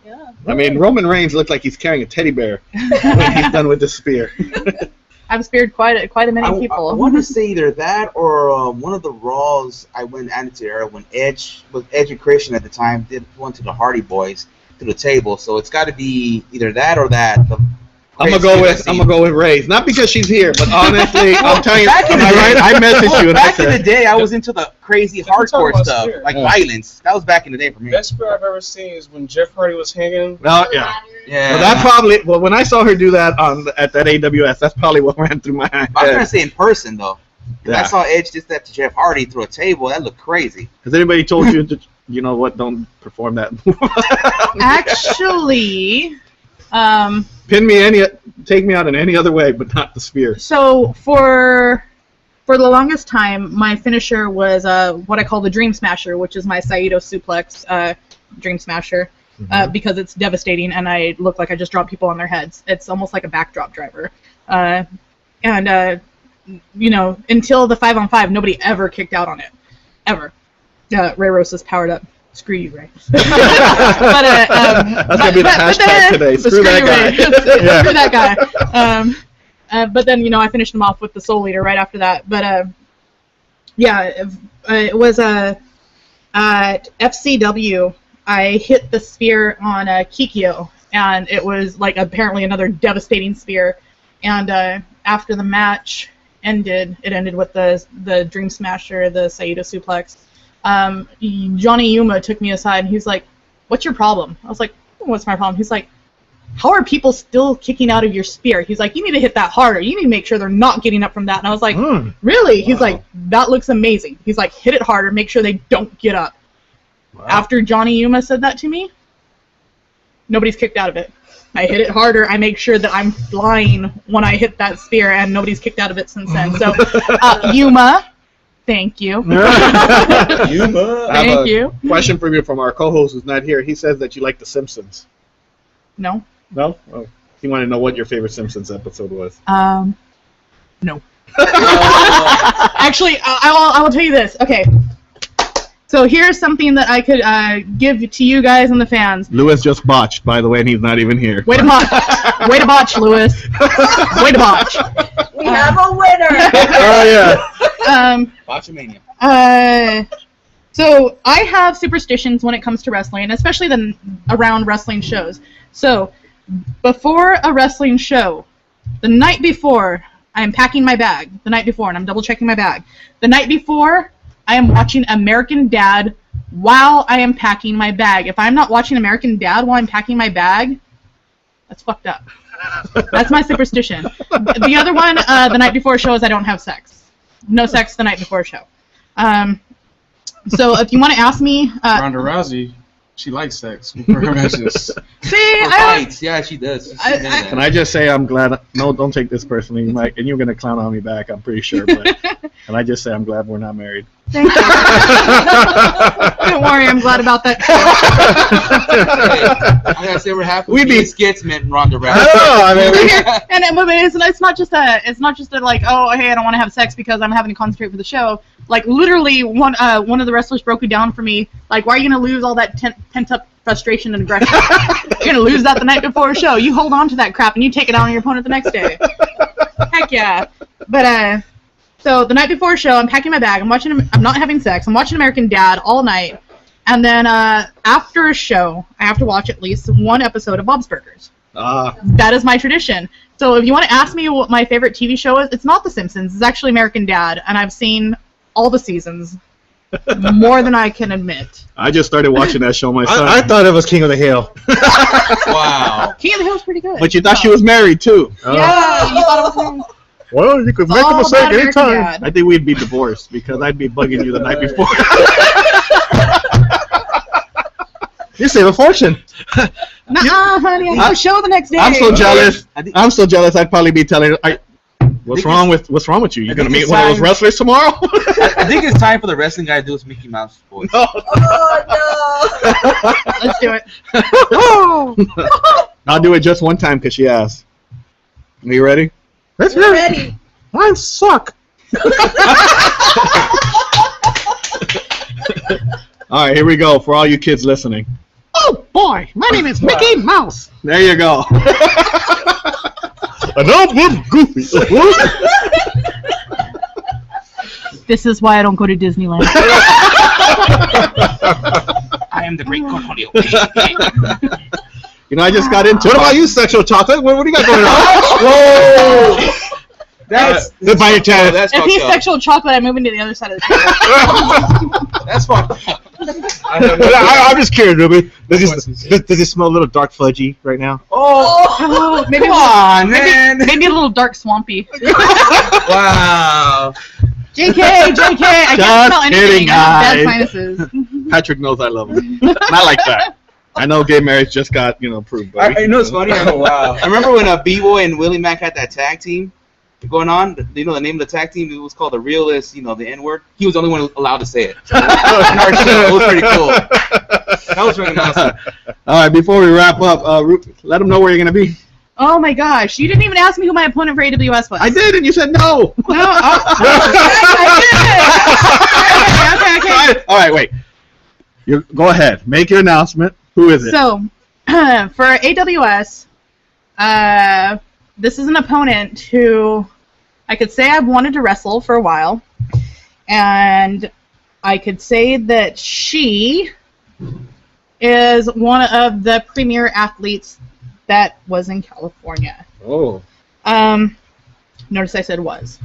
Yeah. I mean, Roman Reigns looked like he's carrying a teddy bear when he's done with this spear. I've speared quite a many people. I want to say either that or one of the Raws I added to there when Edge and Christian at the time went to the Hardy Boys to the table. So it's got to be either that or that. I'm gonna go with Raze, not because she's here, but honestly, I'm telling you, I messaged you and back in the day, I was into the crazy hardcore stuff, like violence. That was back in the day for me. Best spear I've ever seen is when Jeff Hardy was hanging. No, yeah. Well, that probably. Well, when I saw her do that at that AWS, that's probably what ran through my head. I was gonna say in person though. Yeah. I saw Edge just that to Jeff Hardy through a table. That looked crazy. Has anybody told you to, don't perform that? Actually, take me out in any other way, but not the spear. So for the longest time, my finisher was what I call the Dream Smasher, which is my Saito suplex Dream Smasher, because it's devastating and I look like I just dropped people on their heads. It's almost like a backdrop driver, and until the 5-on-5, nobody ever kicked out on it, ever. Ray Rosa's powered up. Screw you, Ray. That's gonna be the hashtag today. Screw that guy. Screw that guy. But then, I finished him off with the Soul Eater right after that. But yeah, it was at FCW. I hit the spear on Kikyo, and it was like apparently another devastating spear. And after the match ended, it ended with the Dream Smasher, the Saito suplex. Johnny Yuma took me aside and he's like, "What's your problem?" I was like, "What's my problem?" He's like, "How are people still kicking out of your spear?" He's like, "You need to hit that harder. You need to make sure they're not getting up from that." And I was like, "Really?" He's like, "That looks amazing." He's like, "Hit it harder. Make sure they don't get up." Wow. After Johnny Yuma said that to me, nobody's kicked out of it. I hit it harder. I make sure that I'm flying when I hit that spear, and nobody's kicked out of it since then. So, Yuma, thank you. Thank you. Question for you from our co-host who's not here. He says that you like The Simpsons. No. No? Oh. He wanted to know what your favorite Simpsons episode was. No. Actually, I will tell you this. Okay. So here's something that I could give to you guys and the fans. Lewis just botched, by the way, and he's not even here. Way to botch. Way to botch, Lewis. Way to botch. We have a winner. Oh, yeah. Botchamania. So I have superstitions when it comes to wrestling, especially around wrestling shows. So before a wrestling show, the night before, I am packing my bag. The night before, and I'm double checking my bag. The night before, I am watching American Dad while I am packing my bag. If I'm not watching American Dad while I'm packing my bag, that's fucked up. That's my superstition. The other one, the night before show, is I don't have sex. No sex the night before show. So if you want to ask me... Ronda Rousey, she likes sex before her matches. See, Fights. Yeah, she does. Can I just say I'm glad? No, don't take this personally, Mike. And you're gonna clown on me back, I'm pretty sure. But can I just say I'm glad we're not married? Thank you. Don't worry, I'm glad about that. I gotta say we're happy. We'd be skits meant Ronda Rousey. I don't know. I mean, It's not just a like, oh, hey, I don't want to have sex because I'm having to concentrate for the show. Like, literally, one of the wrestlers broke it down for me. Like, why are you gonna lose all that pent up frustration and aggression? You're gonna lose that the night before a show. You hold on to that crap and you take it out on your opponent the next day. Heck yeah. But so the night before a show, I'm packing my bag. I'm not having sex. I'm watching American Dad all night, and then after a show, I have to watch at least one episode of Bob's Burgers. That is my tradition. So if you want to ask me what my favorite TV show is, it's not The Simpsons. It's actually American Dad, and I've seen all the seasons, more than I can admit. I just started watching that show myself. I thought it was King of the Hill. Wow. King of the Hill is pretty good. But you thought she was married too. Yeah, you thought it was. Well, you could make a all mistake about American anytime. Dad. I think we'd be divorced because I'd be bugging you the night before. You save a fortune. Nuh-uh, honey, I have a show the next day. I'm so jealous. I think- I'm so jealous. I'd probably be telling her, what's wrong with you? You're gonna meet one of those wrestlers tomorrow? I think it's time for the wrestling guy to do his Mickey Mouse voice. No. Oh Let's do it. I'll do it just one time because she asked. Are you ready? Let's no! hear We're it. ready. Mine suck. All right, here we go for all you kids listening. Oh boy, my name is Mickey Mouse. There you go. And I'm Goofy. This is why I don't go to Disneyland. I am the great Cornelio. You know, I just got into What it. about you, sexual chocolate? What do you got going on? Whoa! That's Goodbye, your oh, that's If he's fucked up. sexual chocolate, I'm moving to the other side of the table. That's fucked up. I'm just curious, Ruby. Does it smell a little dark fudgy right now? Oh, Maybe come on, man. maybe a little dark swampy. Wow. JK, I can't Just smell anything. kidding, I have bad guys. sinuses. Patrick knows I love him. Not like that. I know gay marriage just got, approved. But You know what's funny? Oh, wow. I remember when B-Boy and Willie Mack had that tag team going on. You know the name of the tag team? It was called the Realist, the N-word. He was the only one allowed to say it. In our show. It was pretty cool. That was really awesome. All right, before we wrap up, let them know where you're going to be. Oh my gosh, you didn't even ask me who my opponent for AWS was. I did, and you said no. No, I did. Okay. All right, wait. Go ahead. Make your announcement. Who is it? So, for AWS, this is an opponent who I could say I've wanted to wrestle for a while, and I could say that she is one of the premier athletes that was in California. Oh. Notice I said was.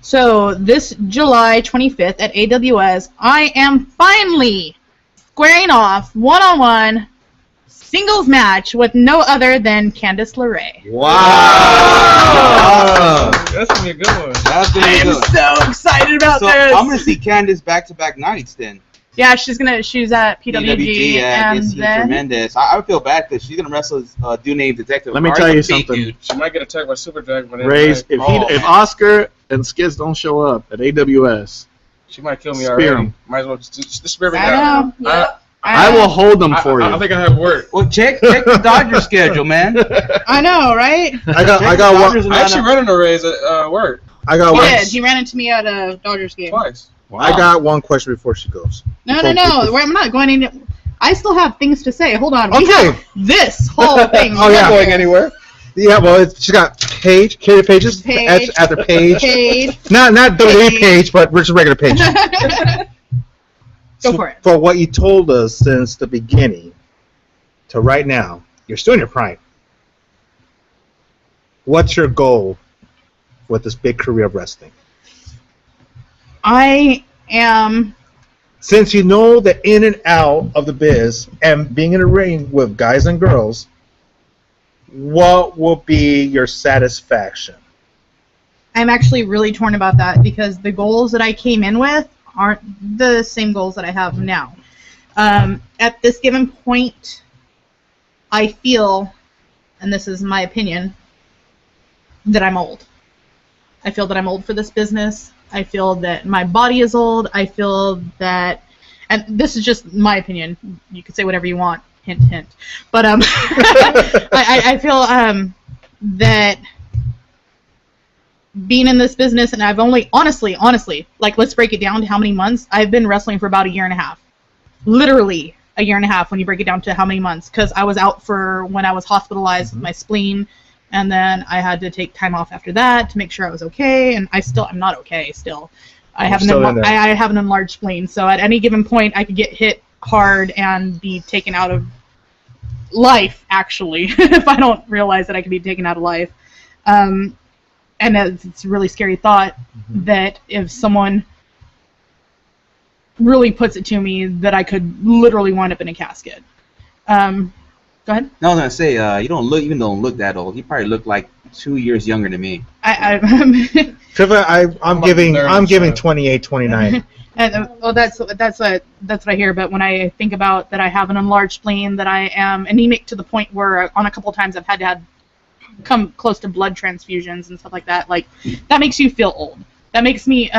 So this July 25th at AWS, I am finally squaring off one-on-one singles match with no other than Candace LaRae. Wow. That's gonna be a good one. That's gonna I be am good. so excited about So this. I'm gonna see Candace back-to-back nights then. Yeah, she's at PWG, and against then Tremendous. I would feel bad because she's gonna wrestle a dude named Detective. Let me Carr. tell you He's a big something. dude. She might get attacked by Super Dragon, but Raze, if man. Oscar and Skids don't show up at AWS, she might kill me Spear already. 'em. Might as well just spear me I now. know. I will hold them for I you. think I have work. Well, check the Dodger schedule, man. I know, right? I got one. I actually running a raise at work I got He one. did. He ran into me at a Dodgers game. twice. I got one question before she goes. No. I'm not going in. I still have things to say. Hold on. We Okay. have this whole thing. Oh, yeah. right Going here. anywhere. Yeah, well, she's got Katie Pages Page. at the page. Paige. Not WWE Page. page, but just regular page. Go for it. For what you told us since the beginning to right now, you're still in your prime. What's your goal with this big career of wrestling? I am since you know the in and out of the biz and being in a ring with guys and girls, what will be your satisfaction? I'm actually really torn about that because the goals that I came in with aren't the same goals that I have now. At this given point, I feel, and this is my opinion, that I'm old. I feel that I'm old for this business. I feel that my body is old. I feel that, and this is just my opinion. You can say whatever you want. Hint, hint. But I feel that being in this business, and I've only, honestly, like, let's break it down to how many months. I've been wrestling for about a year and a half. Literally a year and a half when you break it down to how many months. Because I was out for when I was hospitalized with my spleen, and then I had to take time off after that to make sure I was okay. And I'm not okay still. I have an enlarged spleen, so at any given point I could get hit hard and be taken out of life, actually, if I don't realize that I could be taken out of life. And it's a really scary thought that if someone really puts it to me that I could literally wind up in a casket. Go ahead. No, I was gonna say you don't look that old. You probably look like 2 years younger than me. Trevor, I'm giving 28, 29. That's what I hear. But when I think about that, I have an enlarged spleen, that I am anemic to the point where on a couple of times I've had to come close to blood transfusions and stuff like that. Like, that makes you feel old. That makes me,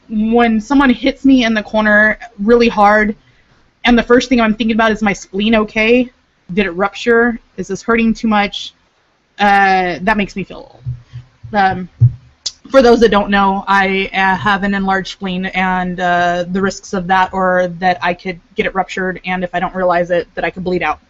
when someone hits me in the corner really hard, and the first thing I'm thinking about is my spleen okay? Did it rupture? Is this hurting too much? That makes me feel old. For those that don't know, I have an enlarged spleen, and the risks of that are that I could get it ruptured, and if I don't realize it, that I could bleed out.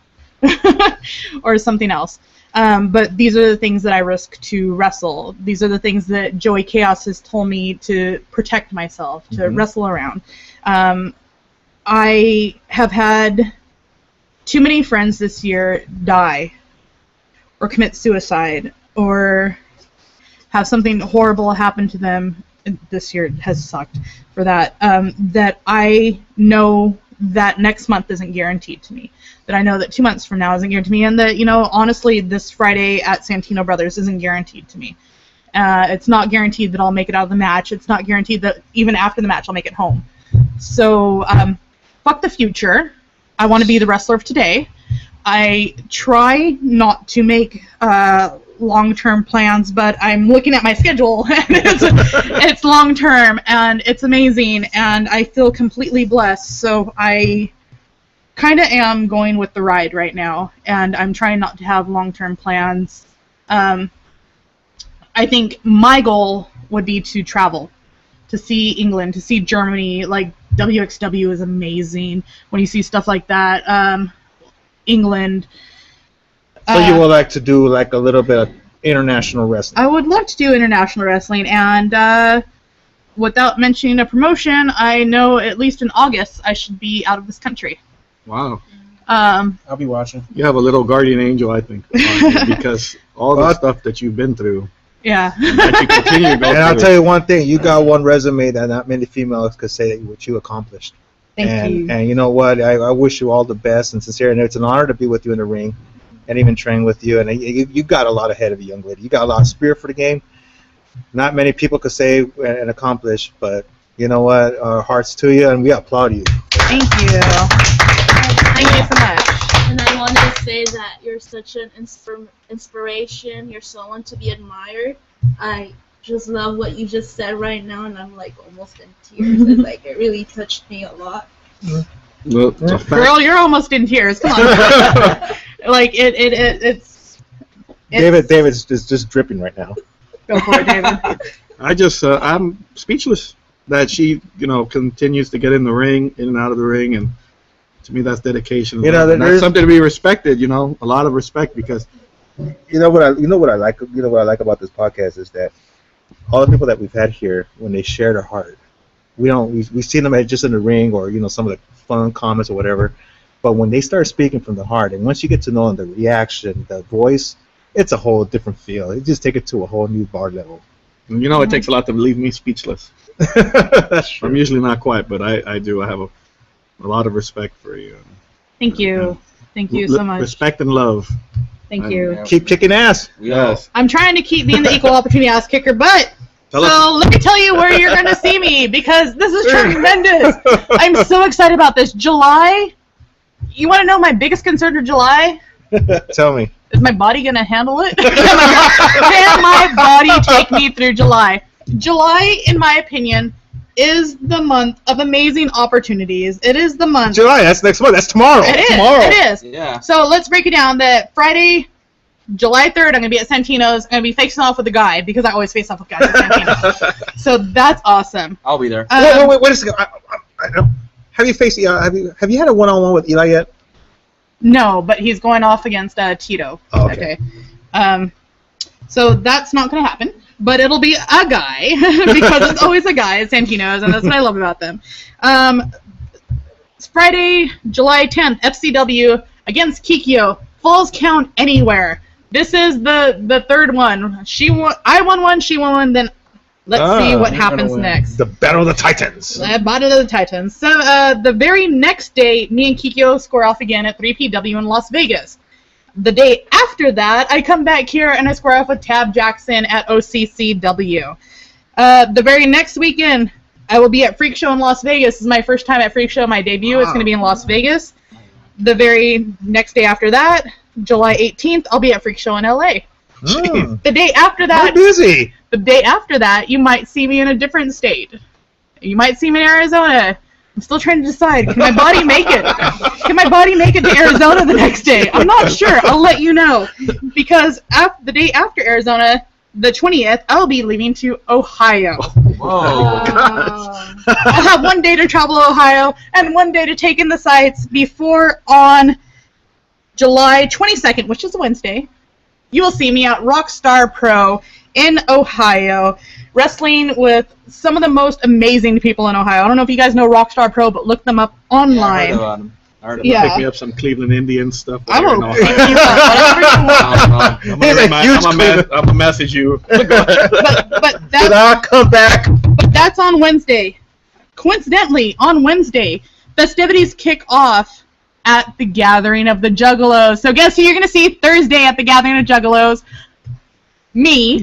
Or something else. But these are the things that I risk to wrestle. These are the things that Joey Chaos has told me to protect myself, to wrestle around. I have had too many friends this year die or commit suicide or have something horrible happen to them. This year has sucked for that. That I know that next month isn't guaranteed to me. That I know that 2 months from now isn't guaranteed to me, and that, honestly, this Friday at Santino Brothers isn't guaranteed to me. It's not guaranteed that I'll make it out of the match. It's not guaranteed that even after the match I'll make it home. So, fuck the future. I want to be the wrestler of today. I try not to make long-term plans, but I'm looking at my schedule, and it's long-term, and it's amazing, and I feel completely blessed. So I kind of am going with the ride right now, and I'm trying not to have long-term plans. I think my goal would be to travel, to see England, to see Germany. Like, WXW is amazing when you see stuff like that. England. So you would like to do like a little bit of international wrestling? I would love to do international wrestling, and without mentioning a promotion, I know at least in August I should be out of this country. Wow. I'll be watching. You have a little guardian angel, I think, because all the stuff that you've been through. Yeah. That you continue to go and I'll through. tell you one thing: you got one resume that not many females could say what you accomplished. Thank you. And you know what? I wish you all the best and sincere. And it's an honor to be with you in the ring, and even train with you. And you got a lot ahead of you, young lady. You got a lot of spirit for the game. Not many people could say and accomplish, but you know what? Our hearts to you, and we applaud you. Thank you. Thank you so much. And I want to say that you're such an inspiration. You're someone to be admired. I just love what you just said right now, and I'm like almost in tears. It's like it really touched me a lot. Well, it's a fact. Girl, you're almost in tears. Come on. Like it's. David's just dripping right now. Go for it, David. I'm speechless that she, continues to get in the ring, in and out of the ring, and to me that's dedication. And that's something to be respected. A lot of respect, because you know what I like about this podcast is that all the people that we've had here, when they share their heart, we see them just in the ring or some of the fun comments or whatever, but when they start speaking from the heart, and once you get to know them, the reaction, the voice, it's a whole different feel. It just take it to a whole new bar level. It takes a lot to leave me speechless. That's true. I'm usually not quite, but I do. I have a lot of respect for you. Thank you. Thank you so much. Respect and love. Thank you. Yeah. Keep kicking ass. Yes. I'm trying to keep being the equal opportunity ass kicker, but Tell us. so let me tell you where you're going to see me because this is tremendous. I'm so excited about this. July. You want to know my biggest concern for July? Tell me. Is my body going to handle it? Can my body take me through July? July, in my opinion, is the month of amazing opportunities. It is the month. July, that's next month. That's tomorrow. It is. Tomorrow. It is. Yeah. So let's break it down. That Friday, July 3rd, I'm going to be at Santino's. I'm going to be facing off with a guy because I always face off with guys at Santino's. So that's awesome. I'll be there. Wait a second. Have you faced? Have you had a one-on-one with Eli yet? No, but he's going off against Tito. Oh, okay. So that's not going to happen. But it'll be a guy because it's always a guy at Santino's, and that's what I love about them. It's Friday, July 10th, FCW against Kikyo. Falls count anywhere. This is the third one. I won one, she won one, then let's see what happens next. The Battle of the Titans. Battle of the Titans. So the very next day, me and Kikyo score off again at 3PW in Las Vegas. The day after that, I come back here and I square off with Tab Jackson at OCCW. The very next weekend, I will be at Freak Show in Las Vegas. This is my first time at Freak Show. My debut is going to be in Las Vegas. The very next day after that, July 18th, I'll be at Freak Show in LA. The day after that, I'm busy. The day after that, you might see me in a different state. You might see me in Arizona. I'm still trying to decide. Can my body make it? Can my body make it to Arizona the next day? I'm not sure. I'll let you know. Because the day after Arizona, the 20th, I'll be leaving to Ohio. Whoa. I'll have one day to travel to Ohio and one day to take in the sights before on July 22nd, which is a Wednesday, you will see me at Rockstar Pro in Ohio, wrestling with some of the most amazing people in Ohio. I don't know if you guys know Rockstar Pro, but look them up online. I heard about Yeah. Pick me up some Cleveland Indians stuff. I will No. pick you up, whatever you want. I'm gonna message you. But Did I come back? that's on Wednesday. Coincidentally, on Wednesday, festivities kick off at the Gathering of the Juggalos. So guess who you're going to see Thursday at the Gathering of Juggalos? Me.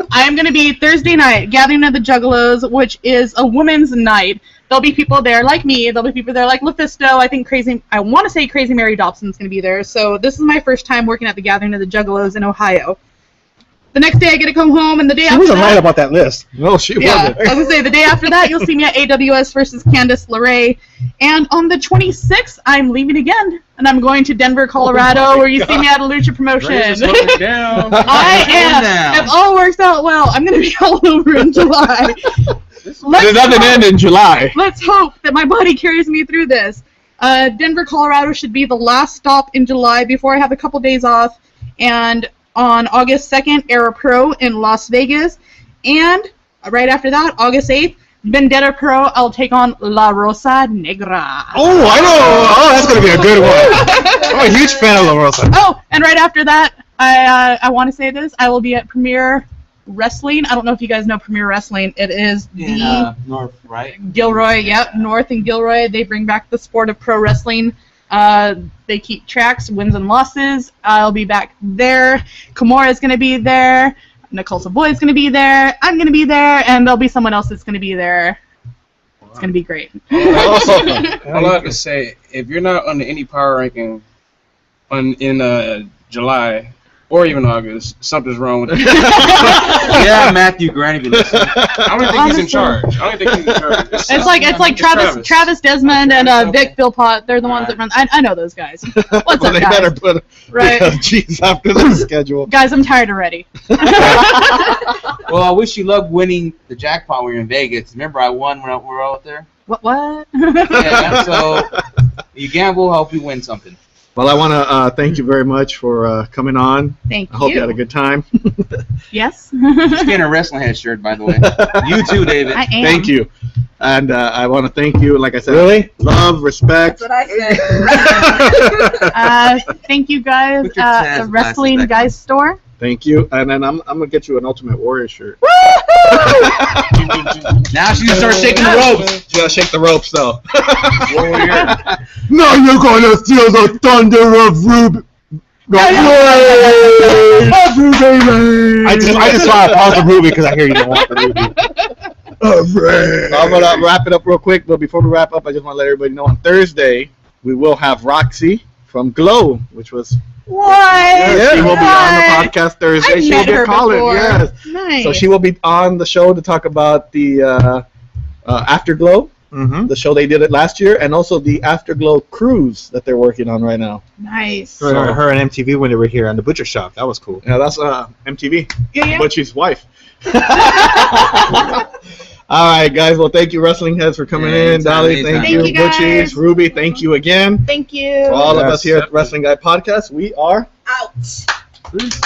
I'm going to be Thursday night, Gathering of the Juggalos, which is a women's night. There'll be people there like me. There'll be people there like LuFisto. I want to say Crazy Mary Dobson's going to be there. So this is my first time working at the Gathering of the Juggalos in Ohio. The next day I get to come home, and the day She after wasn't that, right about that list. No, she yeah, wasn't. I was going to say, the day after that, you'll see me at AWS versus Candace LaRae. And on the 26th, I'm leaving again. And I'm going to Denver, Colorado, where you see me at a Lucha promotion. Raise this fucking down. I am. down. If all works out well, I'm going to be all over in July. It doesn't end in July. Let's hope that my body carries me through this. Denver, Colorado should be the last stop in July before I have a couple days off. And on August 2nd, Era Pro in Las Vegas. And right after that, August 8th, Vendetta Pro, I'll take on La Rosa Negra. Oh, I know. Oh, that's going to be a good one. I'm a huge fan of La Rosa. Oh, and right after that, I want to say this, I will be at Premier Wrestling. I don't know if you guys know Premier Wrestling. It is the North, right? Gilroy, yep, North and Gilroy. They bring back the sport of pro wrestling. They keep tracks, wins and losses. I'll be back there. Kimura's going to be there. Nicole Savoy's going to be there. I'm going to be there. And there'll be someone else that's going to be there. It's going to be great. All I have to say, if you're not on the indie power ranking in July or even August, something's wrong with it. Yeah, Matthew Grant even listening. I don't think he's in charge. I don't think he's in charge. It's like Travis Desmond and Vic Philpott. They're the ones that run. I know those guys. What's Well, up, they guys? better put Right. G's after the schedule. Guys, I'm tired already. Well, I wish you luck winning the jackpot when you're in Vegas. Remember, I won when we were out there? What? Yeah, so you gamble, I hope you win something. Well, I want to thank you very much for coming on. Thank I hope you you. had a good time. Yes. Just getting a wrestling head shirt, by the way. You too, David. I am. Thank you. And I want to thank you, like I said, Really? love, respect. That's what I said. Thank you guys Put your at Taz the Wrestling glasses back Guys store. Thank you. And then I'm gonna get you an Ultimate Warrior shirt. Now she's gonna start shaking the ropes. You gotta shake the ropes though. Warrior. Now you're gonna steal the thunder of Ruby. I just saw a pause of Ruby because I hear you don't want the Ruby. I'm gonna wrap it up real quick, but before we wrap up, I just want to let everybody know on Thursday we will have Roxy from Glow, which was What? yes, she will be on the podcast Thursday. I've She will met be her a caller. before. Yes. Nice. So she will be on the show to talk about the Afterglow, Mm-hmm. the show they did it last year, and also the Afterglow cruise that they're working on right now. Nice. Her and MTV when they were here on the butcher shop. That was cool. Yeah, that's MTV, Yeah. Butchie's wife. All right, guys. Well, thank you, Wrestling Heads, for coming Yeah, in. Dolly, anytime. thank you. Thank you, guys. Butchies, Ruby, thank you again. Thank you. For all of us Yes. here at Wrestling Guy Podcast, we are Out. Peace.